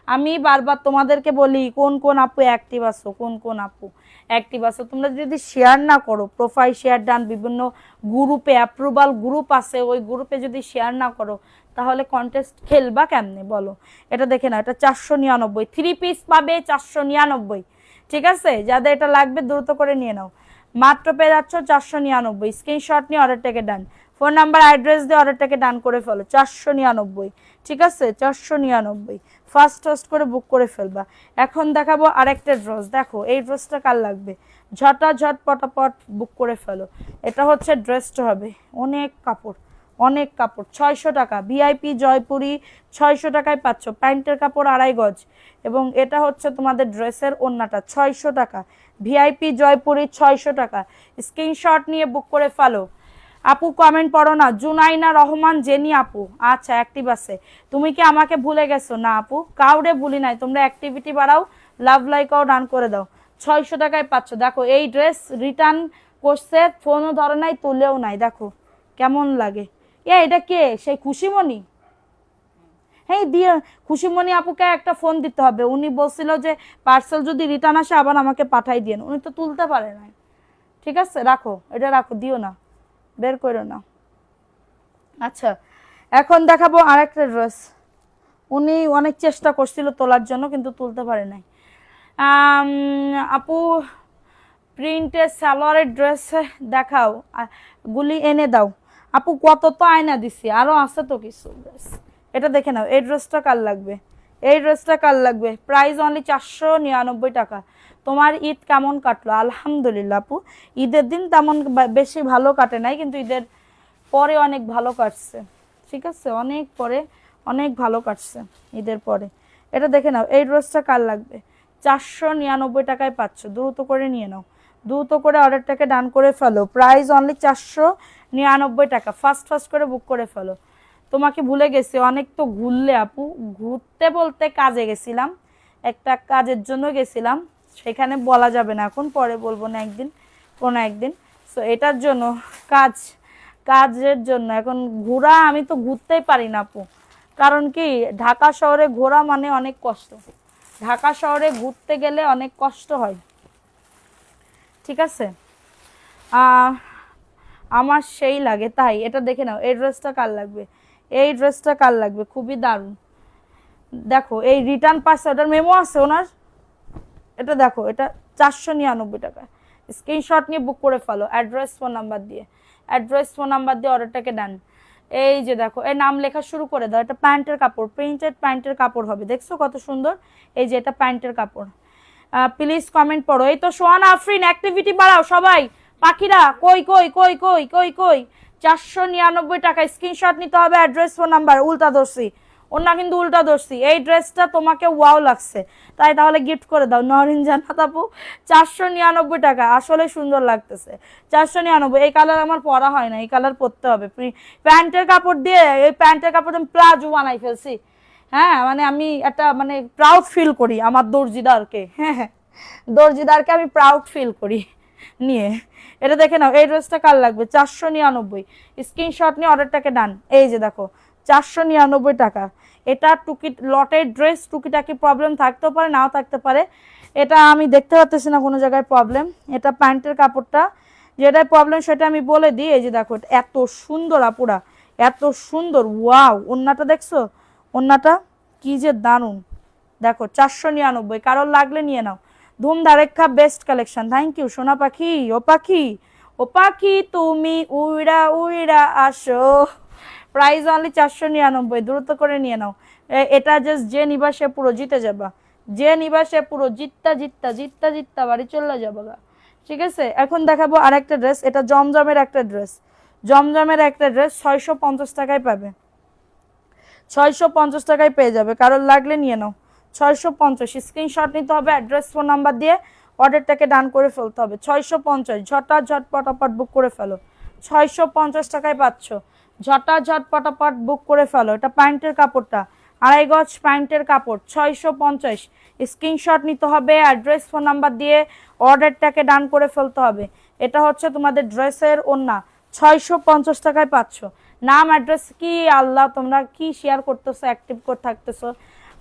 আমি বারবার তোমাদেরকে বলি কোন কোন আপু অ্যাক্টিভ আছো, কোন কোন আপু অ্যাক্টিভ আছো। তোমরা যদি শেয়ার না করো, প্রোফাইল শেয়ার ডান, বিভিন্ন গ্রুপে অ্যাপ্রুভাল গ্রুপ আছে, ওই গ্রুপে যদি শেয়ার না করো, তাহলে কন্টেস্ট খেলবা কেমনে বলো? এটা দেখে না, এটা 499, 3 পিস পাবে 499, ঠিক আছে। যাদের এটা লাগবে দ্রুত করে নিয়ে নাও, মাত্র পেয়ে যাচ্ছ 499। স্ক্রিনশট নিয়ে অর্ডারটাকে ডান, ফোন নাম্বার অ্যাড্রেস দিয়ে অর্ডারটাকে ডান করে ফেলো। 499, ঠিক আছে, 499, ফাস্ট করে বুক করে ফেলবা। এখন দেখাবো আরেকটা ড্রেস, দেখো এই ড্রেসটা কার লাগবে, ঝটাঝট পটাপট বুক করে ফেলো। এটা হচ্ছে ড্রেসটা হবে, অনেক কাপড়, অনেক কাপড়, 600 টাকা, ভিআইপি জয়পুরি 600 টাকায় পাচ্ছ। প্যান্টের কাপড় 2.5 গজ, এবং এটা হচ্ছে তোমাদের ড্রেসের ওড়নাটা 600 টাকা, ভিআইপি জয়পুরি 600 টাকা। স্ক্রিনশট নিয়ে বুক করে ফেলো। আপু কমেন্ট পড়ো না, জুনাইনা রহমান জেনি আপু, আচ্ছা অ্যাক্টিভ আছে। তুমি কি আমাকে ভুলে গেছো? না আপু, কাউরে ভুলি নাই। তোমরা অ্যাক্টিভিটি বাড়াও, লাভ লাইকও ডান করে দাও। 600 টাকায় পাচ্ছ। দেখো এই ড্রেস রিটার্ন করছে, ফোনও ধরে নাই, তুলেও নাই, দেখো কেমন লাগে। এটা কে? সেই খুশিমণি? হ্যাঁ দিয়ে খুশিমণি আপুকে একটা ফোন দিতে হবে, উনি বলছিল যে পার্সেল যদি রিটার্ন আসে আবার আমাকে পাঠাই দিন, উনি তো তুলতে পারে না, ঠিক আছে রাখো, এটা রাখো, দিও না, বের করো না। আচ্ছা এখন দেখাবো আরেকটা ড্রেস, উনি অনেক চেষ্টা করছিল তোলার জন্য কিন্তু তুলতে পারে নাই। আপু প্রিন্টের সালোয়ারের ড্রেস দেখাও, গুলি এনে দাও। আপু কত তো আয়না দিছি, আরো আছে তো কিছু ড্রেস। এটা দেখে নাও, এই ড্রেসটা কার লাগবে, এই ড্রেসটা কার লাগবে? প্রাইস অনলি 499 টাকা। তোমার ঈদ কেমন কাটলো? আলহামদুলিল্লাহ আপু, ঈদের দিন তেমন বেশি ভালো কাটে নাই, কিন্তু ঈদের পরে অনেক ভালো কাটছে, ঠিক আছে, অনেক পরে অনেক ভালো কাটছে ঈদের পরে। এটা দেখে নাও, এই ড্রেসটা কার লাগবে? 499 টাকায় পাচ্ছ, দ্রুত করে নিয়ে নাও, দ্রুত করে অর্ডারটাকে ডান করে ফেলো। প্রাইস অনলি 499 টাকা। ফাস্ট ফাস্ট করে বুক করে ফেলো। তোমাকে ভুলে গেছি, অনেক তো ঘুরলে আপু, ঘুরতে বলতে কাজে গেছিলাম, একটা কাজের জন্য গেছিলাম, সেখানে বলা যাবে না এখন, পরে বলবো না একদিন, কোনো একদিন। সো এটার জন্য কাজের জন্য এখন ঘোরা, আমি তো ঘুরতেই পারি না আপু, কারণ কি ঢাকা শহরে ঘোরা মানে অনেক কষ্ট, ঢাকা শহরে ঘুরতে গেলে অনেক কষ্ট হয়, ঠিক আছে? আমার সেই লাগে তাই। এটা দেখে নাও, এই ড্রেসটা কার লাগবে? এই ড্রেসটা কার লাগবে? খুবই দারুণ। দেখো এই রিটার্ন পার্সেল, ওটার মেমো আছে ওনার, এটা দেখো, এটা 499 টাকা। স্ক্রিনশট নিয়ে বুক করে ফেলো, অ্যাড্রেস ফোন নাম্বার দিয়ে, অ্যাড্রেস ফোন নাম্বার দিয়ে অর্ডারটাকে ডান। এই যে দেখো, এই নাম লেখা শুরু করে দাও। এটা প্যান্টের কাপড়, প্রিন্টেড প্যান্টের কাপড় হবে, দেখছো কত সুন্দর? এই যে এটা প্যান্টের কাপড়। প্লিজ কমেন্ট পড়ো। এই তো সোহানা আফরিন, অ্যাক্টিভিটি বাড়াও সবাই, পাখিরা কই কই কই কই কই কই। 499 টাকা, স্ক্রিনশট নিতে হবে, অ্যাড্রেস ফোন নাম্বার। উল্টা ধরছি, ওনা কিন্তু উল্টা ধরছি। এই ড্রেসটা তোমাকে ওয়াও লাগছে, তাই তাহলে গিফট করে দাও। নরিন জান্নাত আপু, 499 টাকা, আসলে সুন্দর লাগতেছে। 499, এই কালার আমার পরা হয় না, এই কালার পরতে হবে। প্যান্টের কাপড় দিয়ে, এই প্যান্টের কাপড় আমি প্লাজো বানাই ফেলছি। হ্যাঁ, মানে আমি একটা মানে প্রাউড ফিল করি আমার দর্জিদারকে, হ্যাঁ, দর্জিদারকে আমি প্রাউড ফিল করি নিয়ে। এটা দেখে নাও, এই ড্রেসটা কার লাগবে? 499, স্ক্রিনশট নিয়ে অর্ডারটাকে ডান। এই যে দেখো, 499 টাকা। এটা টুকি লটের ড্রেস, টুকিটাকি প্রবলেম থাকতেও পারে, নাও থাকতে পারে, এটা আমি দেখতে পাচ্ছি না কোনো জায়গায় প্রবলেম। এটা প্যান্টের কাপড়টা, যেটাই প্রবলেম সেটা আমি বলে দিই। এই যে দেখো, এত সুন্দর আপুরা, এত সুন্দর, ওয়াও। ওন্নাটা দেখছো? ওন্নাটা কি যে দারুণ, দেখো 499, কারোর লাগলে নিয়ে নাও। ধুম ধারেক্ষা বেস্ট কালেকশন। থ্যাংক ইউ সোনা পাখি, ও পাখি, ও পাখি তুমি উইরা উইরা আসো। প্রাইস অনলি 499, দ্রুত করে নিয়ে নাও। এটা জাস্ট যে নিবা সে পুরো জিতে যাবা, যে নিবা সে পুরো জিততা জিততা জিততা জিততা বাড়ি চলে যাবা, ঠিক আছে? এখন দেখাবো আরেকটা ড্রেস, এটা জমজমের একটা ড্রেস, জমজমের একটা ড্রেস 650 টাকায় পাবে, 650 টাকায় পেয়ে যাবে, কারোর লাগলে নিয়ে নাও। 650, স্ক্রিনশট নিতে হবে, অ্যাড্রেস ফোন নাম্বার দিয়ে অর্ডারটাকে ডান করে ফেলতে হবে। 650, ঝট পটাপট বুক করে ফেলো। 650 টাকায় পাচ্ছ, ঝট পটাপট বুক করে ফেলো। এটা প্যান্টের কাপড়টা, 2.5 গজ প্যান্টের কাপড়, 650। স্ক্রিনশট নিতে হবে, অ্যাড্রেস ফোন নাম্বার দিয়ে অর্ডারটাকে ডান করে ফেলতে হবে। এটা হচ্ছে তোমাদের ড্রেসের ওড়না, 650 টাকায় পাচ্ছ। নাম অ্যাড্রেস কি আল্লাহ, তোমরা কি শেয়ার করতেছো, অ্যাক্টিভ করে থাকতেছো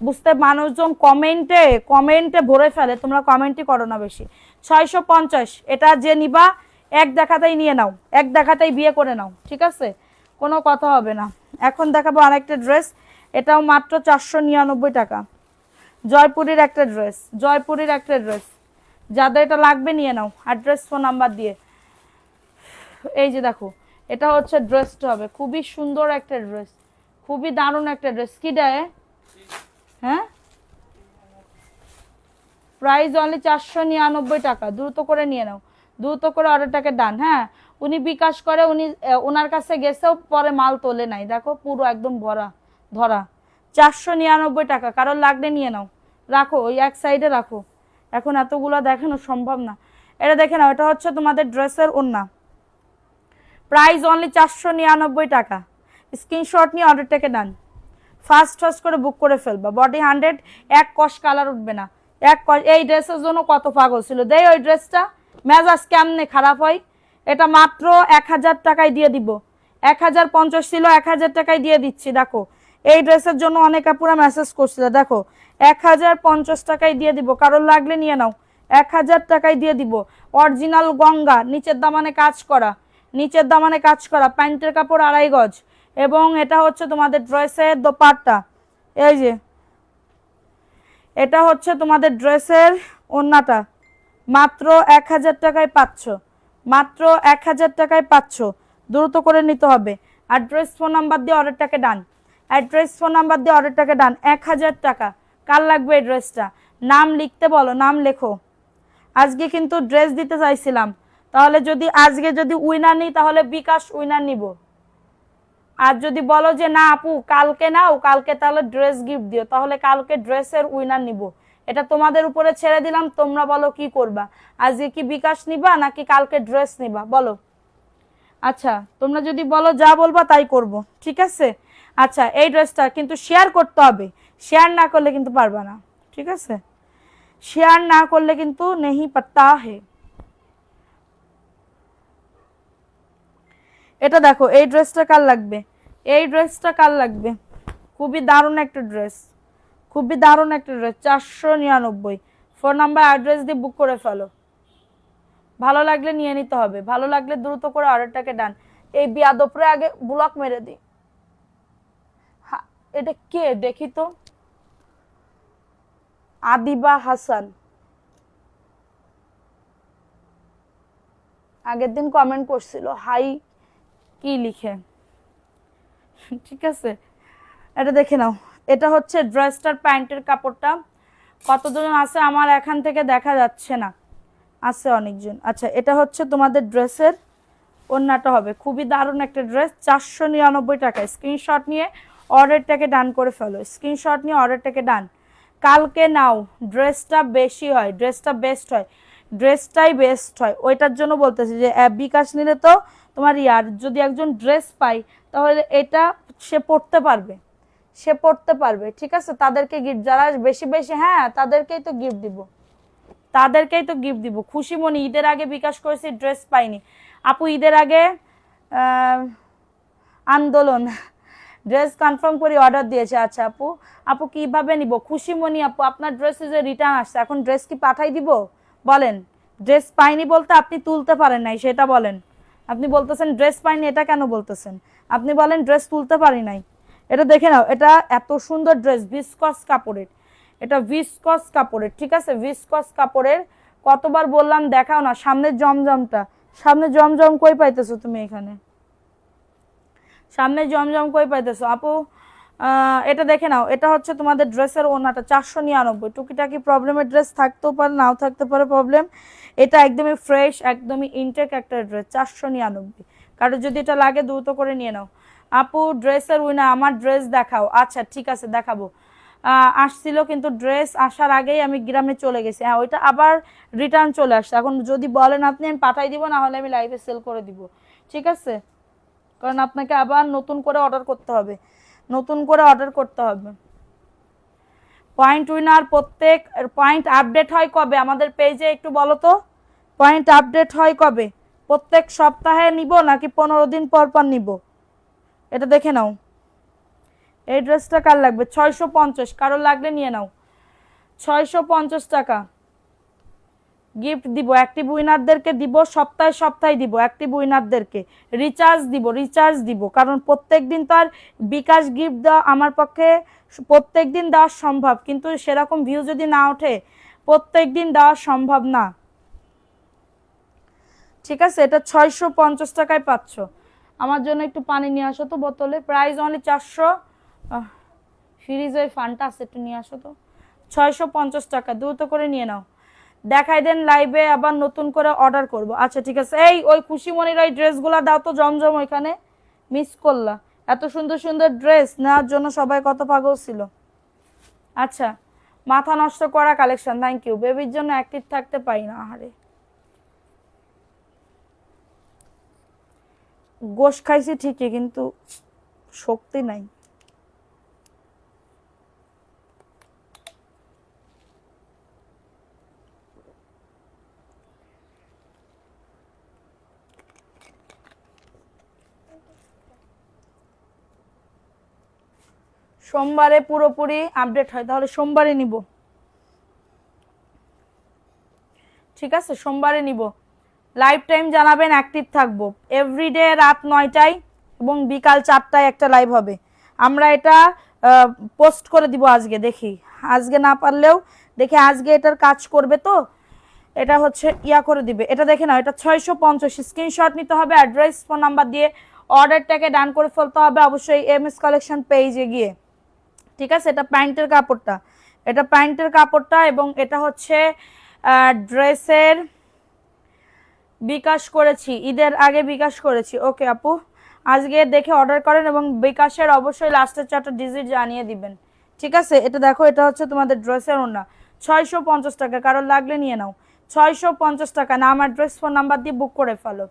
বুঝতে, মানুষজন কমেন্টে ভরে ফেলে, তোমরা কমেন্টই করো না বেশি। 650, এটা যে নিবা এক দেখাতেই নিয়ে নাও, এক দেখাতেই বিয়ে করে নাও, ঠিক আছে? কোনো কথা হবে না। এখন দেখাবো আরেকটা ড্রেস, এটাও মাত্র 499 টাকা। জয়পুরের একটা ড্রেস, জয়পুরের একটা ড্রেস, যাদের এটা লাগবে নিয়ে নাও, অ্যাড্রেস ফোন নাম্বার দিয়ে। এই যে দেখো, এটা হচ্ছে ড্রেসটা হবে, খুবই সুন্দর একটা ড্রেস, খুবই দারুণ একটা ড্রেস। কি দেয়? হ্যাঁ, প্রাইস অনলি 499 টাকা, দ্রুত করে নিয়ে নাও, দ্রুত করে অর্ডারটাকে ডান। হ্যাঁ, উনি বিকাশ করে, উনি ওনার কাছে গেছেও, পরে মাল তোলে নাই, দেখো পুরো একদম ভরা ধরা। 499 টাকা, কারোর লাগলে নিয়ে নাও, রাখো ওই এক সাইডে রাখো, এখন এতগুলো দেখানো সম্ভব না। এটা দেখে নাও, এটা হচ্ছে তোমাদের ড্রেসের ওড়না, প্রাইস অনলি 499 টাকা। স্ক্রিনশট নিয়ে অর্ডারটাকে ডান, ফাস্ট করে বুক করে ফেলবা। বডি 100, এক কষ কালার উঠবে না, এক কষ। এই ড্রেসের জন্য কত পাগল ছিল, দেই ওই ড্রেসটা, মেজাজ কেমনে খারাপ হয়। এটা মাত্র 1000 টাকায় দিয়ে দিব, 1050 ছিল, 1000 টাকায় দিয়ে দিচ্ছি। দেখো এই ড্রেসের জন্য অনেক আপুরা মেসেজ করছিল, দেখো 1050 টাকায় দিয়ে দিব, কারোর লাগলে নিয়ে নাও, 1000 টাকায় দিয়ে দিব। অরিজিনাল গঙ্গা, নিচের দামানে কাজ করা, নিচের দামানে কাজ করা, প্যান্টের কাপড় 2.5 গজ, এবং এটা হচ্ছে তোমাদের ড্রেসের দোপাট্টা। এই যে এটা হচ্ছে তোমাদের ড্রেসের ওড়নাটা, মাত্র 1000 টাকায় পাচ্ছ, মাত্র 1000 টাকায় পাচ্ছ, দ্রুত করে নিতে হবে। অ্যাড্রেস ফোন নাম্বার দিয়ে অর্ডারটাকে ডান, অ্যাড্রেস ফোন নাম্বার দিয়ে অর্ডারটাকে ডান। 1000 টাকা, কার লাগবে এই ড্রেসটা? নাম লিখতে বলো, নাম লেখো। আজকে কিন্তু ড্রেস দিতে চাইছিলাম, তাহলে যদি আজকে যদি উইনার নিই তাহলে বিকাশ উইনার নিব, আর যদি বলো যে না আপু কালকে নাও, কালকে তাহলে ড্রেস গিফট দিও, তাহলে কালকে ড্রেসের উইনার নিব। এটা তোমাদের উপরে ছেড়ে দিলাম, তোমরা বলো কি করবা, আজকে কি বিকাশ নিবা নাকি কালকে ড্রেস নিবা বলো। আচ্ছা তোমরা যদি বলো যা বলবা তাই করব, ঠিক আছে। আচ্ছা এই ড্রেসটা কিন্তু শেয়ার করতে হবে, শেয়ার না করলে কিন্তু পারবা না, ঠিক আছে। শেয়ার না করলে কিন্তু নেহি পাত্তা হে। এটা দেখো এই ড্রেসটা কার লাগবে, এই ড্রেসটা কার লাগবে, খুবই দারুণ একটা ড্রেস, খুবই দারুণ একটা ড্রেস, 499। ফোন নাম্বার অ্যাড্রেস দিয়ে বুক করে ফেলো, ভালো লাগলে নিয়ে নিতে হবে, ভালো লাগলে দ্রুত করে অর্ডারটাকে ডান। এই বিয়াদপরে আগে ব্লক মেরে দিই। এটা কে দেখি তো, আদিবা হাসান আগের দিন কমেন্ট করছিল হাই কি লিখে, ঠিক আছে। এটা দেখে নাও, এটা হচ্ছে ড্রেসটার প্যান্টের কাপড়টা। কতজন আছে আমার এখান থেকে দেখা যাচ্ছে না, আছে অনেকজন। আচ্ছা এটা হচ্ছে তোমাদের ড্রেসের ওড়নাটা হবে, খুবই দারুণ একটা ড্রেস, 499 টাকায়। স্ক্রিনশট নিয়ে অর্ডারটাকে ডান করে ফেলো, স্ক্রিনশট নিয়ে অর্ডারটাকে ডান। কালকে নাও, ড্রেসটা বেশি হয়, ড্রেসটা বেস্ট হয়, ড্রেসটাই বেস্ট হয়, ওইটার জন্য বলতেছি যে বিকাশ নিলে তো তোমার ইয়ার যদি একজন ড্রেস পাই তাহলে এটা সে পড়তে পারবে, সে পড়তে পারবে, ঠিক আছে। তাদেরকে গিফট যারা বেশি বেশি, হ্যাঁ তাদেরকেই তো গিফট দিব, তাদেরকেই তো গিফট দিব। খুশি মনি ঈদের আগে বিকাশ করেছি ড্রেস পাইনি আপু, ঈদের আগে আন্দোলন ড্রেস কনফার্ম করে অর্ডার দিয়েছে। আচ্ছা আপু, আপু কিভাবে নিব, খুশি মনি আপু আপনার ড্রেস যে রিটার্ন আসছে, এখন ড্রেস কি পাঠাই দিব বলেন। ড্রেস পাইনি বলতে আপনি তুলতে পারেন নাই সেটা বলেন, আপনি বলতেছেন ড্রেস পাইনি, এটা কেন বলতেছেন, আপনি বলেন ড্রেস তুলতে পারি নাই। এটা দেখে নাও, এটা এত সুন্দর ড্রেস, ভিসকস কাপড়ের, এটা ভিসকস কাপড়ের, ঠিক আছে, ভিসকস কাপড়ের। কতবার বললাম দেখাও না, সামনের জমজমটা, সামনে জমজম কই পাইতেছো তুমি এখানে, সামনে জমজম কই পাইতেছো আপু। এটা দেখে নাও, এটা হচ্ছে তোমাদের ড্রেসের ওনাটা, 499। টুকিটাকি প্রবলেমের ড্রেস থাকতেও পারে নাও থাকতে পারে প্রবলেম, এটা একদমই ফ্রেশ একদমই ইনটেক একটা ড্রেস, 499। কারো যদি এটা লাগে দ্রুত করে নিয়ে নাও। আপু ড্রেসের উইনার আমার ড্রেস দেখাও, আচ্ছা ঠিক আছে দেখাবো। আসছিল কিন্তু ড্রেস আসার আগেই আমি গ্রামে চলে গেছি, হ্যাঁ ওইটা আবার রিটার্ন চলে আসছে। এখন যদি বলেন আপনি আমি পাঠাই দিব, না হলে আমি লাইভে সেল করে দিব, ঠিক আছে। কারণ আপনাকে আবার নতুন করে অর্ডার করতে হবে, নতুন করে অর্ডার করতে হবে। পয়েন্ট উইনার প্রত্যেক পয়েন্ট আপডেট হয় কবে আমাদের পেজে একটু বলো তো, পয়েন্ট আপডেট হয় কবে, প্রত্যেক সপ্তাহে নিব নাকি 15 দিন পর পর নিব, এটা দেখে নাও। এই ড্রেসটা কার লাগবে, 650, কারোর লাগলে নিয়ে নাও, 650 টাকা গিফট দিব, অ্যাক্টিভ উইনারদেরকে দিব, সপ্তাহে সপ্তাহে দিব অ্যাক্টিভ উইনারদেরকে, রিচার্জ দিব, রিচার্জ দিব, কারণ প্রত্যেক দিন তো আর বিকাশ গিফট দেওয়া আমার পক্ষে প্রত্যেক দিন দেওয়া সম্ভব, কিন্তু সেরকম ভিউ যদি না ওঠে প্রত্যেক দিন দেওয়া সম্ভব না, ঠিক আছে। এটা 650 টাকায় পাচ্ছ। আমার জন্য একটু পানি নিয়ে আসো তো বোতলে, প্রাইস অনলি 400। ফ্রিজে ফানটা আছে একটু নিয়ে আসো তো, 650 টাকা, দ্রুত করে নিয়ে নাও, দেখাই দেন লাইভে আবার নতুন করে অর্ডার করব। আচ্ছা ঠিক আছে, এই ওই খুশিমণির ওই ড্রেসগুলো দাও তো, জমজম ওইখানে মিস করলা, এত সুন্দর সুন্দর ড্রেস নেওয়ার জন্য সবাই কত পাগল ছিল। আচ্ছা মাথা নষ্ট করা কালেকশন, থ্যাংক ইউ। বেবির জন্য অ্যাক্টিভ থাকতে পারি না, আরে গোশ খাইছি ঠিকই কিন্তু শক্তি নাই। সোমবারে পুরোপুরি আপডেট হয়, তাহলে সোমবারে নিব, ঠিক আছে সোমবারে নিব। লাইভ টাইম জানাবেন, অ্যাক্টিভ থাকবো। এভরিডে রাত 9টায় এবং বিকাল 4টায় একটা লাইভ হবে। আমরা এটা পোস্ট করে দিব আজকে, দেখি আজকে না পারলেও দেখি আজকে এটার কাজ করবে তো এটা হচ্ছে ইয়া করে দিবে। এটা দেখে নাও, এটা 650, স্ক্রিনশট নিতে হবে, অ্যাড্রেস ফোন নাম্বার দিয়ে অর্ডারটাকে ডান করে ফেলতে হবে অবশ্যই এমএস কালেকশন পেজে গিয়ে, ঠিক আছে। এটা প্যান্টের কাপড়টা, এটা প্যান্টের কাপড়টা, এবং এটা হচ্ছে ড্রেসের বিকাশ করেছি, ঈদের আগে বিকাশ করেছি। ওকে আপু, আজকে দেখে অর্ডার করেন এবং বিকাশের অবশ্যই লাস্টের 4টা ডিজিট জানিয়ে দিবেন, ঠিক আছে? এটা দেখো, এটা হচ্ছে তোমাদের ড্রেসের ওড়না, 650 টাকা। কারোর লাগলে নিয়ে নাও, 650 টাকা। নাম অ্যাড্রেস ফোন নাম্বার দিয়ে বুক করে ফেলো।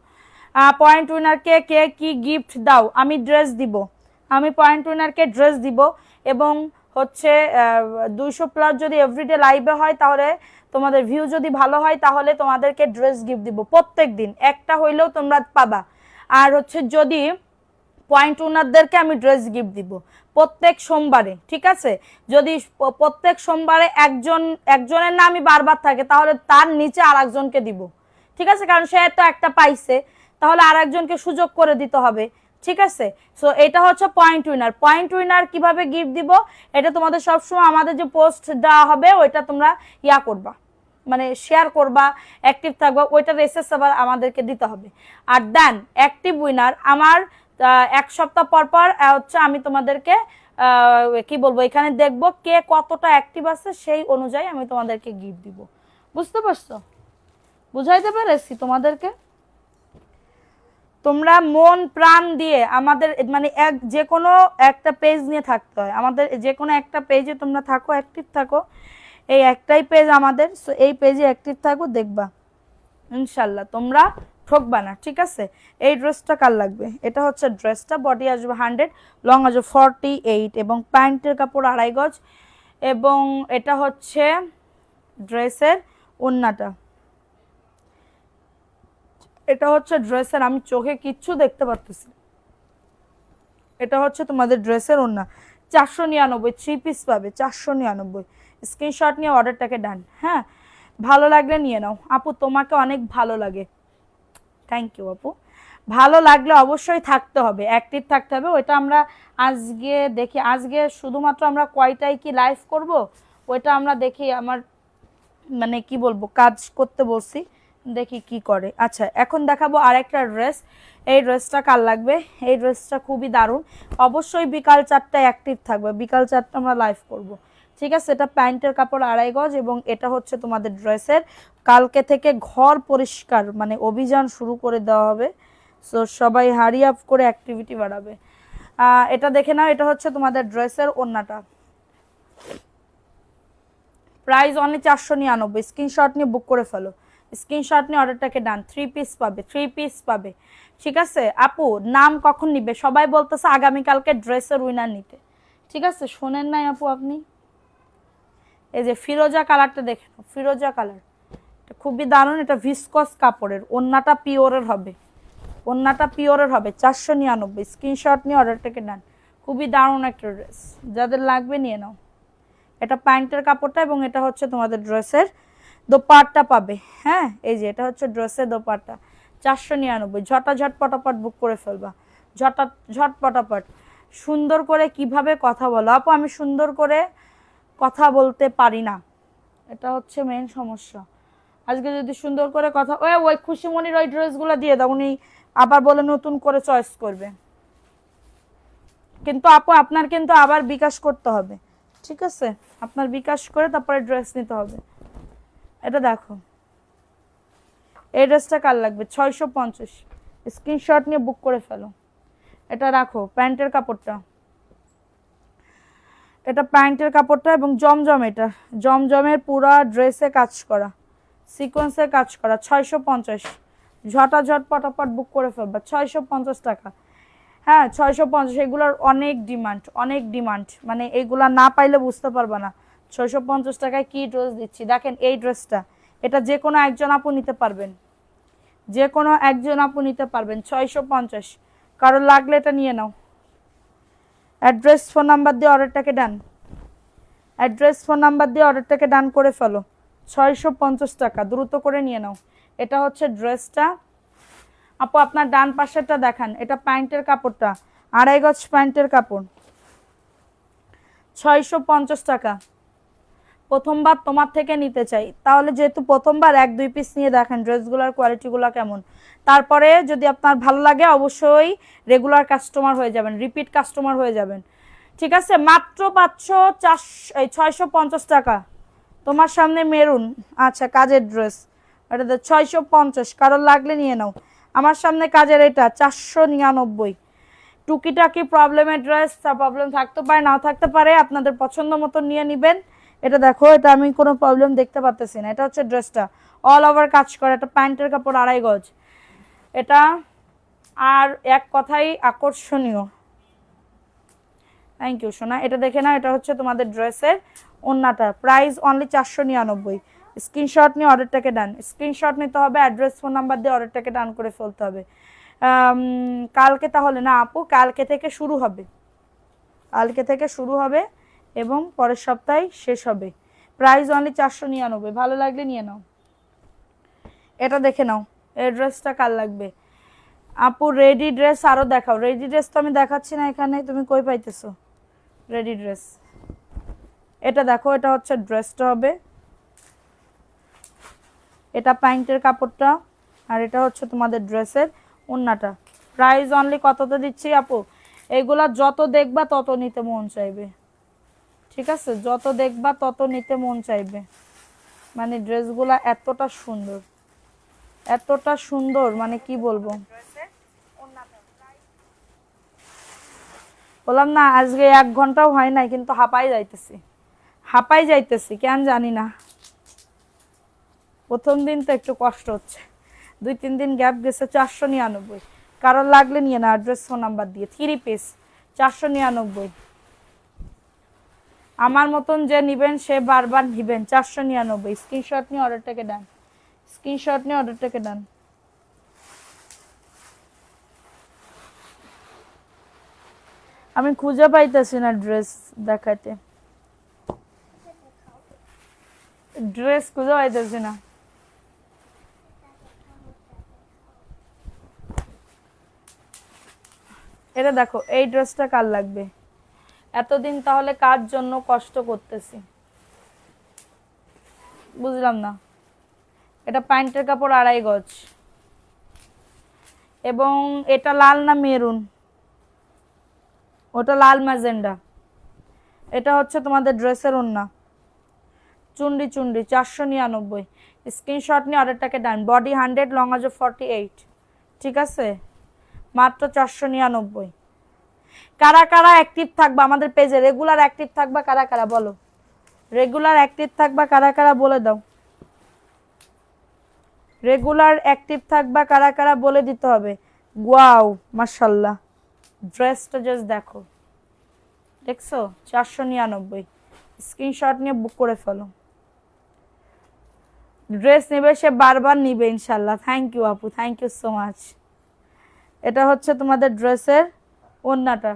পয়েন্ট উইনারকে কে কি গিফট দাও? আমি ড্রেস দিব, আমি পয়েন্ট উইনারকে ড্রেস দিব এবং হচ্ছে 200+ যদি এভরিডে লাইভে হয়, তাহলে তোমাদের ভিউ যদি ভালো হয় তাহলে তোমাদেরকে ড্রেস গিফট দিব প্রত্যেক দিন, একটা হইলেও তোমরা পাবা। আর হচ্ছে যদি পয়েন্ট ওনারদেরকে আমি ড্রেস গিফট দিব প্রত্যেক সোমবারে, ঠিক আছে? যদি প্রত্যেক সোমবারে একজনের নাম আমি বারবার থাকে, তাহলে তার নিচে আর একজনকে দিব, ঠিক আছে? কারণ সে তো একটা পাইছে, তাহলে আর একজনকে সুযোগ করে দিতে হবে, ঠিক আছে? সো এটা হচ্ছে পয়েন্ট উইনার। পয়েন্ট উইনার কিভাবে গিফট দিব এটা তোমাদের সবসময় আমাদের যে পোস্ট দেওয়া হবে ওইটা তোমরা করবা, মানে শেয়ার করবা, অ্যাক্টিভ থাকবা, ওইটার এসএস আবার আমাদেরকে দিতে হবে। আর দেন অ্যাক্টিভ উইনার আমার 1 সপ্তাহ পর পর হচ্ছে আমি তোমাদেরকে কি বলবো, এখানে দেখবো কে কতটা অ্যাক্টিভ আছে, সেই অনুযায়ী আমি তোমাদেরকে গিফট দিব। বুঝতে পারছো? বুঝাইতে পেরেছি তোমাদেরকে? তোমরা মন প্রাণ দিয়ে আমাদের মানে যে কোনো একটা পেজ নিয়ে থাকতে হয়, আমাদের যে কোনো একটা পেজে তোমরা থাকো, অ্যাক্টিভ থাকো। এই একটাই পেজ আমাদের, সো এই পেজে অ্যাক্টিভ থাকো, দেখবা ইনশাল্লাহ তোমরা ঠকবা না, ঠিক আছে? এই ড্রেসটা কার লাগবে? এটা হচ্ছে ড্রেসটা, বডি আসবে 100, লং আসবে 48 এবং প্যান্টের কাপড় 2.5 গজ এবং এটা হচ্ছে ড্রেসের ওড়নাটা। এটা হচ্ছে ড্রেসের, আমি চোখে কিচ্ছু দেখতে পারতেছি। এটা হচ্ছে তোমাদের ড্রেসের ওড়না, 499, 3 পিস পাবে 499। স্ক্রিনশট নিয়ে অর্ডারটাকে ডান। হ্যাঁ, ভালো লাগলে নিয়ে নাও। আপু তোমাকে অনেক ভালো লাগে, থ্যাংক ইউ আপু। ভালো লাগলে অবশ্যই থাকতে হবে, অ্যাক্টিভ থাকতে হবে। ওইটা আমরা আজকে দেখি, আজকে শুধুমাত্র আমরা কয়টায় কি লাইভ করব ওইটা আমরা দেখি। আমার মানে কি বলবো, কাজ করতে বলছি, দেখি কি করে। আচ্ছা, এখন দেখাবো আরেকটা ড্রেস। এই ড্রেসটা কার লাগবে? এই ড্রেসটা খুবই দারুণ। অবশ্যই বিকাল 4টায় অ্যাক্টিভ থাকবে, বিকাল 4টা আমরা লাইভ করব, ঠিক আছে? এটা প্যান্টের কাপড় 2.5 গজ এবং এটা হচ্ছে তোমাদের ড্রেসের। কালকে থেকে ঘর পরিষ্কার মানে অভিযান শুরু করে দেওয়া হবে, সো সবাই হারি আপ করে অ্যাক্টিভিটি বাড়াবে। এটা দেখে নাও, এটা হচ্ছে তোমাদের ড্রেসের ওড়নাটা, প্রাইস অনলি 499। স্ক্রিনশট নিয়ে বুক করে ফেলো, স্ক্রিনশট নিয়ে অর্ডারটাকে ডান। 3 পিস পাবে, 3 পিস পাবে, ঠিক আছে? আপু নাম কখন নিবে? সবাই বলতেছে আগামীকালকে ড্রেসের উইনার নিতে, ঠিক আছে? শোনেন নাই আপু আপনি? এই যে ফিরোজা কালারটা দেখেন, ফিরোজা কালার, এটা খুবই দারুণ। এটা ভিসকস কাপড়ের, ওড়নাটা পিওরের হবে, ওড়নাটা পিওরের হবে। 499। স্ক্রিনশট নিয়ে অর্ডারটাকে ডান। খুবই দারুণ একটা ড্রেস, যাদের লাগবে নিয়ে নাও। এটা প্যান্টের কাপড়টা এবং এটা হচ্ছে তোমাদের ড্রেসের দোপাট্টা পাবে। হ্যাঁ, এই যে এটা হচ্ছে ড্রেসের দোপাট্টা, 499। ঝটাঝট পটাপট বুক করে ফেলবা, ঝট পটাপট। সুন্দর করে কিভাবে কথা বলো আপু? আমি সুন্দর করে কথা বলতে পারি না, এটা হচ্ছে মেইন সমস্যা। আজকে যদি সুন্দর করে কথা, ওই খুশিমনির ওই ড্রেসগুলো দিয়ে দাও, উনি আবার বলে নতুন করে চয়েস করবে। কিন্তু আপু আপনার কিন্তু আবার বিকাশ করতে হবে, ঠিক আছে? আপনার বিকাশ করে তারপরে ড্রেস নিতে হবে। এটা দেখো, এই ড্রেসটা কার লাগবে? 650। স্ক্রিনশট নিয়ে বুক করে ফেলো। এটা রাখো, প্যান্টের কাপড়টা, এটা প্যান্টের কাপড়টা এবং জমজম, এটা জমজমের পুরা ড্রেসে কাজ করা, সিকোয়েন্সে কাজ করা, 650। ঝটাঝট পটাপট বুক করে ফেলবা, 650 টাকা। হ্যাঁ 650, এগুলোর অনেক ডিমান্ড, অনেক ডিমান্ড, মানে এইগুলা না পাইলে বুঝতে পারবা না 650 টাকায় কি ড্রেস দিচ্ছি। দেখেন এই ড্রেসটা, এটা যে কোনো একজন আপু নিতে পারবেন, যে কোনো একজন আপু নিতে পারবেন, 650। কারোর লাগলে এটা নিয়ে নাও। অ্যাড্রেস ফোন নাম্বার দিয়ে অর্ডারটাকে ডান, অ্যাড্রেস ফোন নাম্বার দিয়ে অর্ডারটাকে ডান করে ফেলো। 650 টাকা, দ্রুত করে নিয়ে নাও। এটা হচ্ছে ড্রেসটা। আপু আপনার ডান পাশেরটা দেখান, এটা প্যান্টের কাপড়টা, 2.5 গজ প্যান্টের কাপড়, 650 টাকা। প্রথমবার তোমার থেকে নিতে চাই, তাহলে যেহেতু প্রথমবার 1-2 পিস নিয়ে দেখেন ড্রেসগুলোর কোয়ালিটিগুলো কেমন, তারপরে যদি আপনার ভালো লাগে অবশ্যই রেগুলার কাস্টমার হয়ে যাবেন, রিপিট কাস্টমার হয়ে যাবেন, ঠিক আছে? মাত্র 650 টাকা। তোমার সামনে মেরুন, আচ্ছা কাজের ড্রেস, এটা 650। কারোর লাগলে নিয়ে নাও। আমার সামনে কাজের এটা 499। টুকিটাকি প্রবলেমের ড্রেস, প্রবলেম থাকতে পারে নাও থাকতে পারে, আপনাদের পছন্দ মতো নিয়ে নেবেন। এটা দেখো, এটা আমি কোনো প্রবলেম দেখতে পাচ্তেছি না। এটা হচ্ছে ড্রেসটা অল ওভার কাজ করা, এটা প্যান্টের কাপড় 2.5 গজ, এটা আর এক কথাই আকর্ষণীয়। থ্যাংক ইউ সোনা। এটা দেখে না, এটা হচ্ছে তোমাদের ড্রেসের ওন্নাটা, প্রাইস অনলি 499। স্ক্রিনশট নিয়ে অর্ডারটাকে ডান, স্ক্রিনশট নিতে হবে, অ্যাড্রেস ফোন নাম্বার দিয়ে অর্ডারটাকে ডান করে ফেলতে হবে। কালকে তাহলে না আপু, কালকে থেকে শুরু হবে, কালকে থেকে শুরু হবে এবং পরের সপ্তাহে শেষ হবে। প্রাইস অনলি 499, ভালো লাগলে নিয়ে নাও। এটা দেখে নাও, এই ড্রেসটা কার লাগবে আপু? রেডি ড্রেস আরও দেখাও। রেডি ড্রেস তো আমি দেখাচ্ছি না এখানে, তুমি কই পাইতেছো রেডি ড্রেস? এটা দেখো, এটা হচ্ছে ড্রেসটা হবে, এটা প্যান্টের কাপড়টা, আর এটা হচ্ছে তোমাদের ড্রেসের ওন্নাটা। প্রাইস অনলি কততে দিচ্ছি আপু? এগুলা যত দেখবা তত নিতে মন চাইবে, ঠিক আছে? যত দেখবা তত নিতে মন চাইবে, মানে ড্রেসগুলা এতটা সুন্দর, এতটা সুন্দর, মানে কি বলবো। বললাম না আজকে 1 ঘন্টাও হয় নাই, কিন্তু হাঁপাই যাইতেছি কেন জানি না। প্রথম দিন তো একটু কষ্ট হচ্ছে, 2-3 দিন গ্যাপ গেছে। 499, কারোর লাগলে নিয়ে না, অ্যাড্রেস ফোন নাম্বার দিয়ে। 3 পিস 499, আমার মতন যে নিবেন সে বারবার নিবেন। 499, স্ক্রিনশট নিয়ে অর্ডারটাকে ডান, স্ক্রিনশট নিয়ে অর্ডারটাকে ডান। আমি খুঁজে পাইতেছি না ড্রেস দেখাতে, ড্রেস খুঁজে পাইতেছি না। এটা দেখো, এই ড্রেসটা কার লাগবে? এতদিন তাহলে কার জন্য কষ্ট করতেছি বুঝলাম না। এটা প্যান্টের কাপড় 2.5 গজ, এবং এটা লাল না মেরুন, ওটা লাল ম্যাজেন্ডা। এটা হচ্ছে তোমাদের ড্রেসের ওন্না, চুন্ডি 499, স্ক্রিনশট নিয়ে অর্ডারটাকে ডান। বডি 100, লং আজ 48, ঠিক আছে? মাত্র 499। কারা কারা অ্যাক্টিভ থাকবা আমাদের পেজে? রেগুলার অ্যাক্টিভ থাকবা কারা কারা বলো? রেগুলার অ্যাক্টিভ থাকবা কারা কারা বলে দাও। রেগুলার অ্যাক্টিভ থাকবা কারা কারা বলে দিতে হবে। ওয়াও মাশাআল্লাহ, ড্রেসটা জাস্ট দেখো, দেখছো? 499, স্ক্রিনশট নিয়ে বুক করে ফেলো। ড্রেস নেবে সে বারবার নিবে ইনশাল্লাহ। থ্যাংক ইউ আপু, থ্যাংক ইউ সো মাচ। এটা হচ্ছে তোমাদের ড্রেসের ওন্নাটা,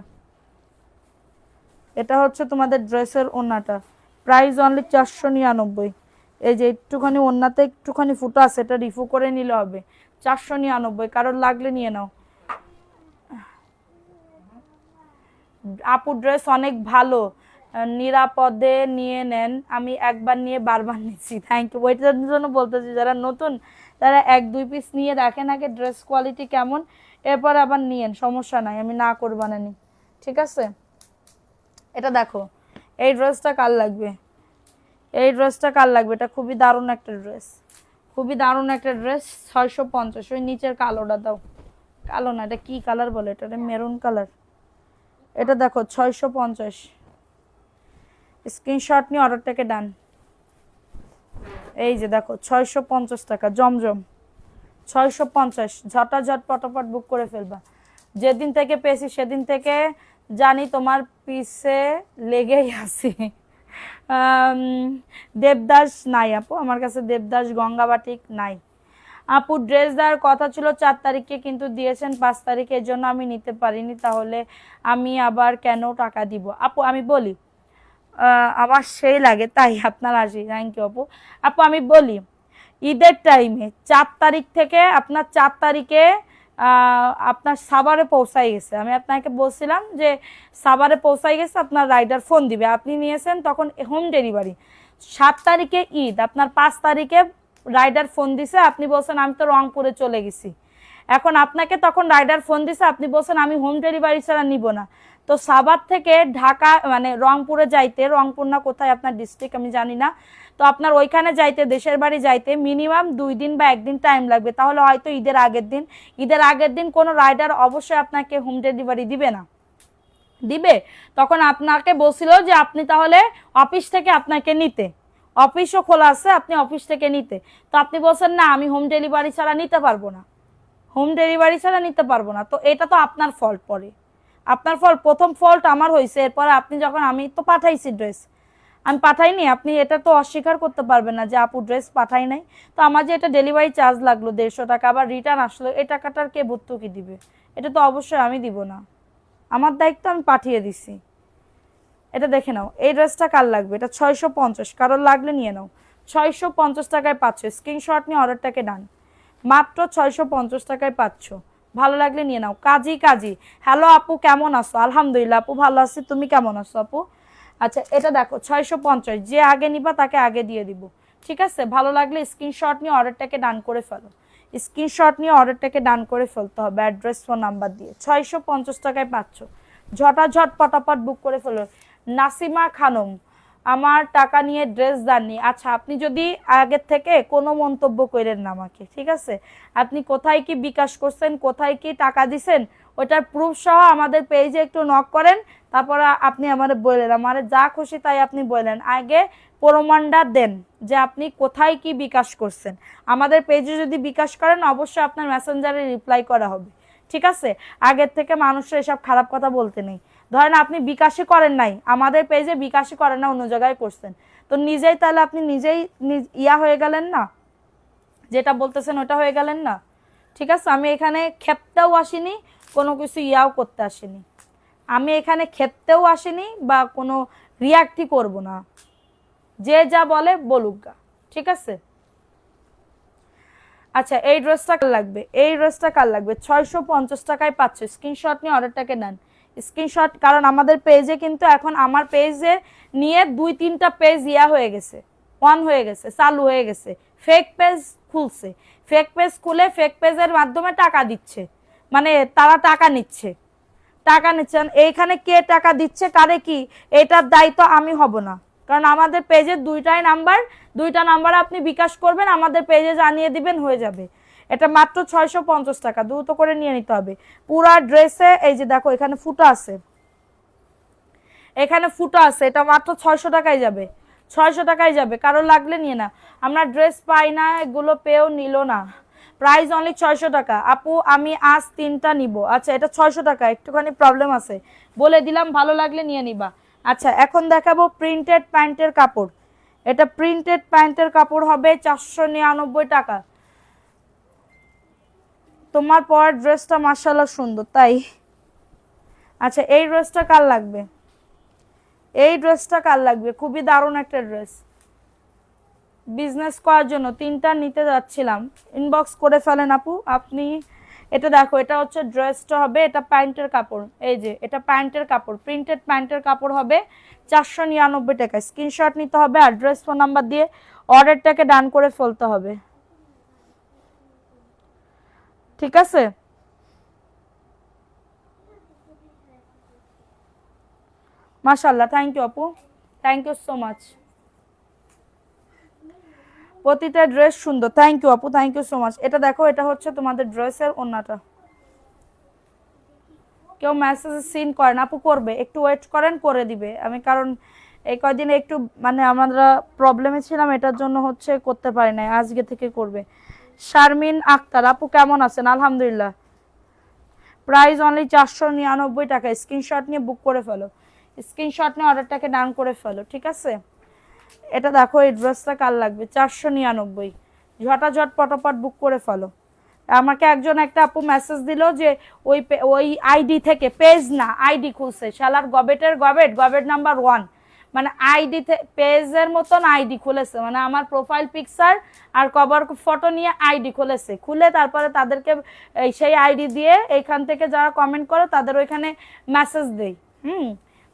এটা হচ্ছে তোমাদের ড্রেসের ওন্নাটা, প্রাইস অনলি 499। এই যে একটুখানি ওন্নাতে একটুখানি ফুটা আছে, এটা রিফু করে নিলে হবে। 499, কারোর লাগলে নিয়ে নাও। আপু ড্রেস অনেক ভালো, নিরাপদে নিয়ে নেন, আমি একবার নিয়ে বারবার নিচ্ছি। Thank you. ওইটার জন্য বলতেছি, যারা নতুন তারা 1-2 পিস নিয়ে দেখেন আগে ড্রেস কোয়ালিটি কেমন, এরপর আবার নিয়েন, সমস্যা নাই, আমি না করব না নি, ঠিক আছে? এটা দেখো, এই ড্রেসটা কার লাগবে? এই ড্রেসটা কার লাগবে? এটা খুবই দারুণ একটা ড্রেস, খুবই দারুণ একটা ড্রেস। 650। ওই নিচের কালোটা দাও, কালো না, এটা কি কালার বলে? এটা মেরুন কালার। এটা দেখো 650, স্ক্রিনশট নিয়ে অর্ডারটাকে ডান। এই যে দেখো 650 টাকা, জমজম 650, ঝটাঝট পটাপট বুক করে ফেলবা। যেদিন থেকে পেয়েছি সেদিন থেকে জানি তোমার পিছে লেগেই আছি। দেবদাস নাই আপু আমার কাছে, দেবদাস গঙ্গাবাটিক নাই আপু। ড্রেস দেওয়ার কথা ছিল 4 তারিখে, কিন্তু দিয়েছেন 5 তারিখে, এর জন্য আমি নিতে পারিনি, তাহলে আমি আবার কেন টাকা দিব? আপু আমি বলি, আমার সেই লাগে তাই আপনার আসি। থ্যাংক ইউ আপু। আপু আমি বলি, ঈদের টাইমে 4 তারিখ থেকে আপনার 4 তারিখে আপনার সাভারে পৌঁছাই গেছে, আমি আপনাকে বলছিলাম যে সাভারে পৌঁছাই গেছে, আপনার রাইডার ফোন দিবে, আপনি নিয়েছেন তখন হোম ডেলিভারি। 7 তারিখে ঈদ, আপনার 5 তারিখে রাইডার ফোন দিছে, আপনি বলছেন আমি তো রংপুরে চলে গেছি। এখন আপনাকে তখন রাইডার ফোন দিছে, আপনি বলছেন আমি হোম ডেলিভারি ছাড়া নিব না। তো সাভার থেকে ঢাকা মানে রংপুরে যাইতে, রংপুর না কোথায় আপনার ডিস্ট্রিক্ট আমি জানি না, তো আপনার ওইখানে যাইতে, দেশের বাড়ি যাইতে মিনিমাম 2 দিন বা 1 দিন টাইম লাগবে, তাহলে হয়তো ঈদের আগের দিন কোনো রাইডার অবশ্যই আপনাকে হোম ডেলিভারি দিবে না। দিবে তখন আপনাকে বলছিল যে আপনি তাহলে অফিস থেকে আপনাকে নিতে, অফিসও খোলা আছে, আপনি অফিস থেকে নিতে। তো আপনি বলছেন না আমি হোম ডেলিভারি ছাড়া নিতে পারবো না, হোম ডেলিভারি ছাড়া নিতে পারবো না। তো এটা তো আপনার ফল্ট, পরে আপনার ফল্ট, প্রথম ফল্ট আমার হয়েছে। এরপরে আপনি যখন, আমি তো পাঠাইছি ড্রেস, আমি পাঠাইনি, আপনি এটা তো অস্বীকার করতে পারবেন না যে আপু ড্রেস পাঠাই নাই। তো আমার যে এটা ডেলিভারি চার্জ লাগলো 150 টাকা, আবার রিটার্ন আসলো, এই টাকাটার কে ভর্তুকি দিবে? এটা তো অবশ্যই আমি দিব না, আমার দায়িত্ব, আমি পাঠিয়ে দিছি। এটা দেখে নাও, এই ড্রেসটা কার লাগবে? এটা 650, কারোর লাগলে নিয়ে নাও। 650 টাকায় পাচ্ছ, স্ক্রিনশট নিয়ে অর্ডারটাকে ডান, মাত্র 650 টাকায় পাচ্ছ। ভালো লাগলে নিয়ে নাও। কাজী, হ্যালো আপু কেমন আছো? আলহামদুলিল্লাহ আপু ভালো আছি, তুমি কেমন আছো আপু? আচ্ছা এটা দেখো 650, যে আগে নিবা তাকে আগে দিয়ে দিব, ঠিক আছে? ভালো লাগলে স্ক্রিনশট নিয়ে অর্ডারটাকে ডান করে ফেলো, স্ক্রিনশট নিয়ে অর্ডারটাকে ডান করে ফেলতে হবে অ্যাড্রেস ফোন নাম্বার দিয়ে। 650 টাকায় পাচ্ছ, ঝটাঝট পটাপট বুক করে ফেলো। নাসিমা খানম, আমার টাকা নিয়ে ড্রেস দেননি। আচ্ছা আপনি যদি আগের থেকে কোনো মন্তব্য করেন না আমাকে, ঠিক আছে? আপনি কোথায় কি বিকাশ করছেন, কোথায় কি টাকা দিছেন, ওইটার প্রুফ সহ আমাদের পেজে একটু নক করেন, তারপরে আপনি আমাদের বললেন, আমার যা খুশি তাই আপনি বললেন, আগে প্রমাণটা দেন যে আপনি কোথায় কি বিকাশ করছেন। আমাদের পেজে যদি বিকাশ করেন অবশ্যই আপনার মেসেঞ্জারে রিপ্লাই করা হবে, ঠিক আছে? আগের থেকে মানুষের এসব খারাপ কথা বলতে নেই। ধরেন আপনি বিকাশে করেন নাই, আমাদের পেজে বিকাশে করেন না, অন্য জায়গায় করছেন, তো নিজেই তাহলে আপনি নিজেই ইয়া হয়ে গেলেন না, যেটা বলতেছেন ওটা হয়ে গেলেন না, ঠিক আছে? আমি এখানে খেপতেও আসিনি, কোনো কিছু ইয়াও করতে আসিনি, আমি এখানে খেপতেও আসিনি বা কোনো রিয়াক্টই করব না, যে যা বলে বলুক গা, ঠিক আছে? আচ্ছা এই ড্রেসটা কার লাগবে? এই ড্রেসটা কার লাগবে? 650 টাকায় পাচ্ছ, স্ক্রিনশট নিয়ে অর্ডারটাকে নেন, স্ক্রিনশট। কারণ আমাদের পেজে কিন্তু এখন, আমার পেজে নিয়ে 2-3টা পেজ ইয়া হয়ে গেছে, অন হয়ে গেছে, চালু হয়ে গেছে, ফেক পেজ খুলছে, ফেক পেজ খুলে ফেক পেজের মাধ্যমে টাকা দিচ্ছে, মানে তারা টাকা নিচ্ছে, এইখানে কে টাকা দিচ্ছে কারে কি, এটার দায়িত্ব আমি হব না। কারণ আমাদের পেজে দুইটা নাম্বার আপনি বিকাশ করবেন, আমাদের পেজে জানিয়ে দিবেন, হয়ে যাবে। এটা মাত্র 650 টাকা, দ্রুত করে নিয়ে নিতে হবে। পুরা ড্রেসে এই যে দেখো এখানে ফুটা আছে, এখানে ফুটা আছে, এটা মাত্র 600 টাকায় যাবে, 600 টাকায় যাবে, কারো লাগলে নিয়ে না। আমরা ড্রেস পাই না, এগুলো পেয়েও নিল না, প্রাইস অনলি 600 টাকা। আপু আমি আজ 3টা নিব। আচ্ছা এটা 600 টাকা, একটুখানি প্রবলেম আছে, বলে দিলাম, ভালো লাগলে নিয়ে নিবা। আচ্ছা এখন দেখাবো প্রিন্টেড প্যান্টের কাপড়, এটা প্রিন্টেড প্যান্টের কাপড় হবে 499 টাকা। তোমার পরের ড্রেসটা মাশাআল্লাহ সুন্দর, তাই? আচ্ছা এই ড্রেসটা কার লাগবে? এই ড্রেসটা কার লাগবে? খুবই দারুণ একটা ড্রেস, বিজনেস করার জন্য 3টা নিতে যাচ্ছিলাম, ইনবক্স করে ফেলেন আপু আপনি। এটা দেখো, এটা হচ্ছে ড্রেসটা হবে, এটা প্যান্টের কাপড়, এই যে এটা প্যান্টের কাপড়, প্রিন্টেড প্যান্টের কাপড় হবে 499 টাকা। স্ক্রিনশট নিতে হবে, অ্যাড্রেস ফোন নাম্বার দিয়ে অর্ডারটাকে ডান করে ফেলতে হবে, ঠিক আছে? মাশাআল্লাহ, থ্যাংক ইউ আপু, থ্যাংক ইউ সো মাচ। প্রতিটা ড্রেস সুন্দর, থ্যাংক ইউ আপু, থ্যাংক ইউ সো মাচ। এটা দেখো, এটা হচ্ছে তোমাদের ড্রেসের ওন্নাটা। কেউ মেসেজ সিন করেন আপু, করবে, একটু ওয়েট করেন, করে দিবে আমি, কারণ এই কয়দিন একটু মানে আমরা প্রবলেমে ছিলাম, এটার জন্য হচ্ছে করতে পারি নাই, আজকে থেকে করবে। শারমিন আক্তার আপু কেমন আছেন? আলহামদুলিল্লাহ। প্রাইস অনলি 499 টাকা, স্ক্রিনশট নিয়ে বুক করে ফেলো, স্ক্রিনশট নিয়ে অর্ডারটাকে ডান করে ফেলো, ঠিক আছে? এটা দেখো, এই ড্রেসটা কার লাগবে? 499, ঝটাঝট পটাপট বুক করে ফেলো। আমাকে একজন একটা আপু মেসেজ দিল যে ওই আইডি থেকে, পেজ না আইডি খুলছে, শালার গবেট নাম্বার 1, মানে আইডি পেজের মতন আইডি খুলেছে, মানে আমার প্রোফাইল পিকচার আর কভার ফটো নিয়ে আইডি খুলেছে, খুলে তারপরে তাদেরকে সেই আইডি দিয়ে এইখান থেকে যারা কমেন্ট করে তাদের ওইখানে মেসেজ দেই,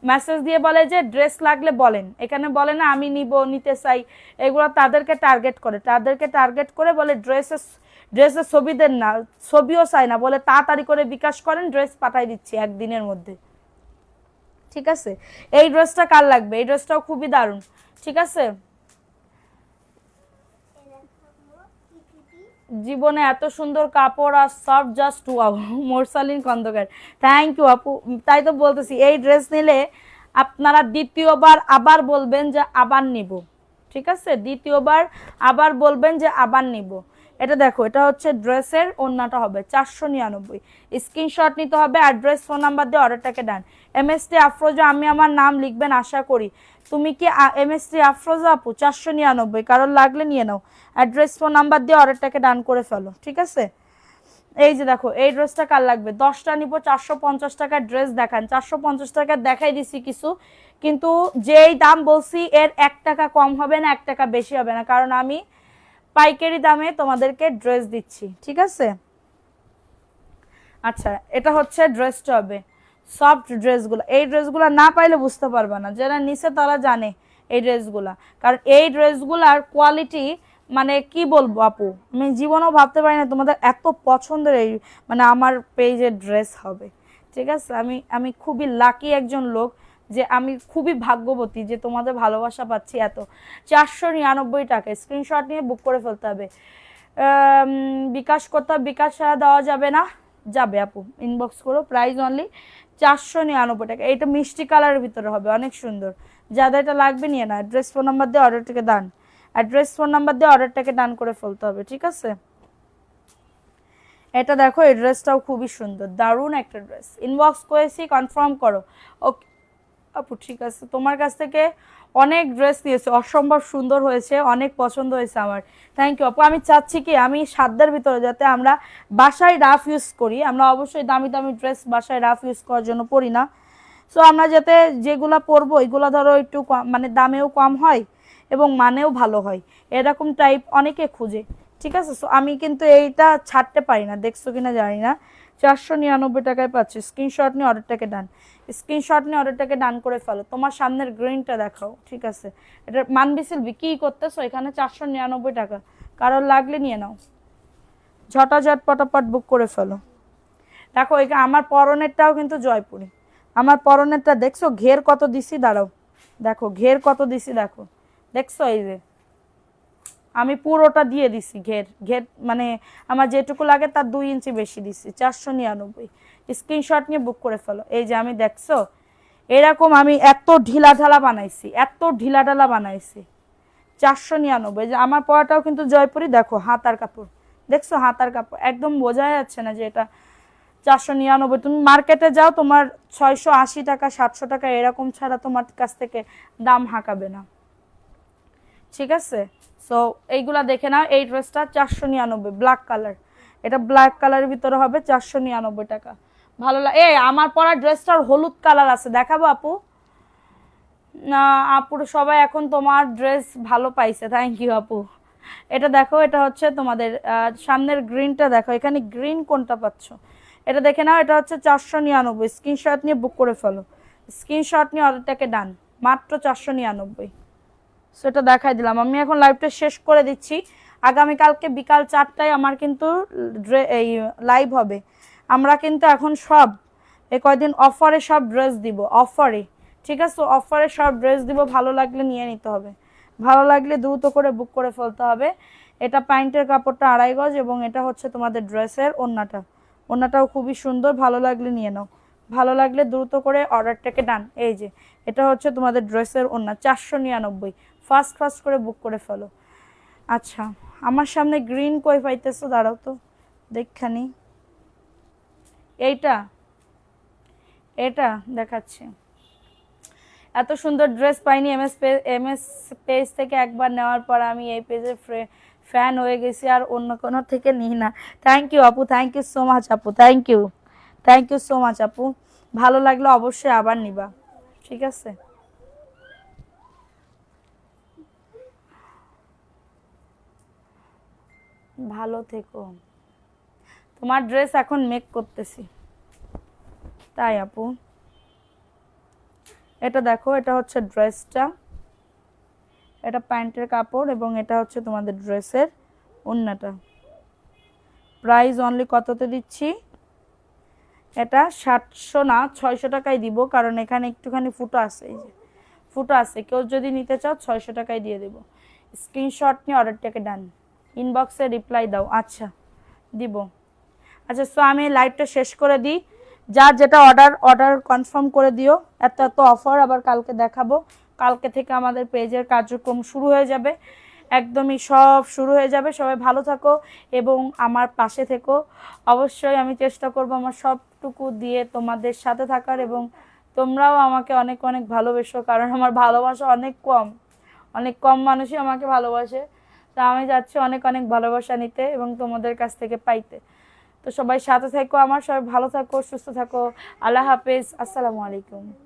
মেসেজ দিয়ে বলে যে ড্রেস লাগলে বলেন, এখানে বলে না আমি নিতে চাই, এগুলো তাদেরকে টার্গেট করে বলে ড্রেসের ছবি দেন না, ছবিও চাই না, বলে তাড়াতাড়ি করে বিকাশ করেন, ড্রেস পাঠাই দিচ্ছি একদিনের মধ্যে, ঠিক আছে? এই ড্রেসটা কার লাগবে? এই ড্রেসটাও খুবই দারুণ, ঠিক আছে? জীবনে এত সুন্দর কাপড় আর soft, just wow. Morsalin Khandakar, thank you আপু। তাই তো বলতেছি, এই ড্রেস নিলে আপনারা দ্বিতীয়বার আবার বলবেন যে আবার নিব, ঠিক আছে? দ্বিতীয়বার আবার বলবেন যে আবার নিব। এটা দেখো, এটা হচ্ছে ড্রেসের ওড়নাটা হবে 499। স্ক্রিনশট নিতে হবে, অ্যাড্রেস ফোন নাম্বার দিয়ে অর্ডারটাকে ডান। এমএসটি আফরোজা, আমি আমার নাম লিখবেন আশা করি। তুমি কি এমএসটি আফরোজা আপু? 499, কারণ লাগলে নিয়ে নাও। অ্যাড্রেস ফোন নাম্বার দিয়ে অর্ডারটাকে ডান করে ফেলো, ঠিক আছে? এই যে দেখো, এই ড্রেসটা কার লাগবে? 10টা নিব, 450 টাকার ড্রেস দেখান। 450 টাকা দেখাই দিছি কিছু, কিন্তু যেই দাম বলছি এর 1 টাকা কম হবে না, 1 টাকা বেশি হবে না, কারণ আমি পাইকারি দামে তোমাদেরকে ড্রেস দিচ্ছি, ঠিক আছে? আচ্ছা, এটা হচ্ছে ড্রেসটা হবে সফট ড্রেসগুলো। এই ড্রেসগুলো না পাইলে বুঝতে পারবে না, যারা নিচে তারা জানে এই ড্রেসগুলা, কারণ এই ড্রেসগুলার কোয়ালিটি মানে কি বলবো আপু, আমি জীবনেও ভাবতে পারি না তোমাদের এত পছন্দের এই মানে আমার পেজের ড্রেস হবে, ঠিক আছে? আমি আমি খুবই লাকি একজন লোক, যে আমি খুবই ভাগ্যবতী যে তোমাদের ভালোবাসা পাচ্ছি এত। 499 টাকা, স্ক্রিনশট নিয়ে বুক করে ফেলতে হবে। বিকাশ করতে হবে, বিকাশ ছাড়া দেওয়া যাবে না? যাবে আপু, ইনবক্স করো। প্রাইস অনলি 499 টাকা। এটা মিষ্টি কালারের ভিতরে হবে, অনেক সুন্দর। যাদের এটা লাগবে নিয়ে না, অ্যাড্রেস ফোন নাম্বার দিয়ে অর্ডারটাকে ডান। অ্যাড্রেস ফোন নাম্বার দিয়ে অর্ডারটাকে ডান করে ফেলতে হবে, ঠিক আছে? এটা দেখো, এই ড্রেসটাও খুবই সুন্দর, দারুণ একটা ড্রেস। ইনবক্স করেছি, কনফার্ম করো। ওকে আপু, ঠিক আছে। তোমার কাছ থেকে অনেক ড্রেস নিয়েছে, অসম্ভব সুন্দর হয়েছে, অনেক পছন্দ হয়েছে আমার। থ্যাংক ইউ আপু। আমি চাচ্ছি কি, আমি সাধ্যের ভিতরে যাতে আমরা বাসায় রাফ ইউজ করি, আমরা অবশ্যই দামি দামি ড্রেস বাসায় রাফ ইউজ করার জন্য পরি না। সো আমরা যাতে যেগুলা পরবো এগুলো ধরো একটু মানে দামেও কম হয় এবং মানেও ভালো হয়, এরকম টাইপ অনেকে খুঁজে, ঠিক আছে? সো আমি কিন্তু এইটা ছাড়তে পারি না, দেখছো কিনা জানি না। 499 টাকায় পাচ্ছি। স্ক্রিনশট নিয়ে অর্ডারটাকে ডান। স্ক্রিনশট নিয়ে অর্ডারটাকে ডান করে ফেলো। তোমার সামনের গ্রিনটা দেখাও, ঠিক আছে? এটা মানবিসিল বিক্রি করতেছো এখানে 499 টাকা, কারোর লাগলে নিয়ে নাও, ঝটাঝট পটাপট বুক করে ফেলো। দেখো, এখানে আমার পরনেরটাও কিন্তু জয়পুরি। আমার পরনেরটা দেখছো ঘের কত দিছি? দাঁড়াও, দেখো ঘের কত দিছি, দেখো, দেখছো? এই যে আমি পুরোটা দিয়ে দিছি ঘের, ঘের মানে আমার যেটুকু লাগে তার 2 ইঞ্চি বেশি দিছি। 499। স্ক্রিনশট নিয়ে বুক করে ফেলো। এই যে আমি, দেখছো এরকম আমি এত ঢিলা ঢালা বানাইছি, এত ঢিলা ঢালা বানাইছি। 499। যে আমার পরাটাও কিন্তু জয়পুরি, দেখো হাতার কাপড়, দেখছো হাতার কাপড়, একদম বোঝা যাচ্ছে না যে এটা 499। তুমি মার্কেটে যাও, তোমার 680 টাকা 700 টাকা এরকম ছাড়া তোমার কাছ থেকে দাম হাঁকাবে না, ঠিক আছে? সো এইগুলা দেখে নাও। এই ড্রেসটা 499, ব্ল্যাক কালার। এটা ব্ল্যাক কালারের ভিতরে হবে, 499 টাকা। ভালো লাগে। আমার পরা ড্রেসটার হলুদ কালার আছে, দেখাবো আপু? না আপুর সবাই এখন তোমার ড্রেস ভালো পাইছে, থ্যাংক ইউ আপু। এটা দেখো, এটা হচ্ছে তোমাদের সামনের গ্রিনটা দেখো, এখানে গ্রিন কোনটা পাচ্ছ এটা দেখে নাও। এটা হচ্ছে 499। স্ক্রিনশট নিয়ে বুক করে ফেলো। স্ক্রিনশট নিয়ে অর্ডারটাকে ডান, মাত্র 499। সেটা দেখাই দিলাম। আমি এখন লাইভটা শেষ করে দিচ্ছি। আগামীকালকে বিকাল 4টায় আমার কিন্তু এই লাইভ হবে। আমরা কিন্তু এখন সব এই কয়দিন অফারে সব ড্রেস দিব, অফারে, ঠিক আছে? অফারে সব ড্রেস দিব, ভালো লাগলে নিয়ে নিতে হবে, ভালো লাগলে দ্রুত করে বুক করে ফেলতে হবে। এটা প্যান্টের কাপড়টা 2.5 গজ এবং এটা হচ্ছে তোমাদের ড্রেসের ওড়নাটা। ওড়নাটাও খুবই সুন্দর, ভালো লাগলে নিয়ে নাও, ভালো লাগলে দ্রুত করে অর্ডারটাকে ডান। এই যে এটা হচ্ছে তোমাদের ড্রেসের ওড়না, 499। ফাস্ট ফাস্ট করে বুক করে ফেলো। আচ্ছা, আমার সামনে গ্রিন কই পাইতেছো? দাঁড়াও তো দেখখানি। এইটা, এটা দেখাচ্ছে। এত সুন্দর ড্রেস পাইনি এমএস পেজ থেকে। একবার নেওয়ার পর আমি এই পেজে ফ্যান হয়ে গেছি, আর অন্য কোনো থেকে নিই না। থ্যাংক ইউ আপু, থ্যাংক ইউ সো মাচ আপু, thank you, thank you so much আপু। ভালো লাগলে অবশ্যই আবার নিবা, ঠিক আছে? ভালো থেকো। তোমার ড্রেস এখন মেক করতেছি, তাই আপু। এটা দেখো, এটা হচ্ছে ড্রেসটা, এটা প্যান্টের কাপড় এবং এটা হচ্ছে তোমাদের ড্রেসের ওড়নাটা। প্রাইস অনলি কততে দিচ্ছি? এটা 700 না 600 টাকায় দিব, কারণ এখানে একটুখানি ফুটো আছে, এই যে ফুটো আছে। কেউ যদি নিতে চাও 600 টাকায় দিয়ে দেবো। স্ক্রিনশট নিয়ে অর্ডারটাকে ডান। ইনবক্সে রিপ্লাই দাও। আচ্ছা দিব। আচ্ছা সো আমি লাইভটা শেষ করে দিই। যার যেটা অর্ডার কনফার্ম করে দিও। এত এত অফার আবার কালকে দেখাবো। কালকে থেকে আমাদের পেজের কার্যক্রম শুরু হয়ে যাবে, একদমই সব শুরু হয়ে যাবে। সবাই ভালো থাকো এবং আমার পাশে থেকো। অবশ্যই আমি চেষ্টা করব আমার সবটুকু দিয়ে তোমাদের সাথে থাকার, এবং তোমরাও আমাকে অনেক অনেক ভালোবেসো, কারণ আমার ভালোবাসা অনেক কম মানুষই আমাকে ভালোবাসে। তা আমি যাচ্ছি অনেক অনেক ভালোবাসা নিতে এবং তোমাদের কাছ থেকে পাইতে। তো সবাই সাথে থেকো, আমার সবাই ভালো থাকো, সুস্থ থাকো। আল্লাহ হাফেজ, আসসালামু আলাইকুম।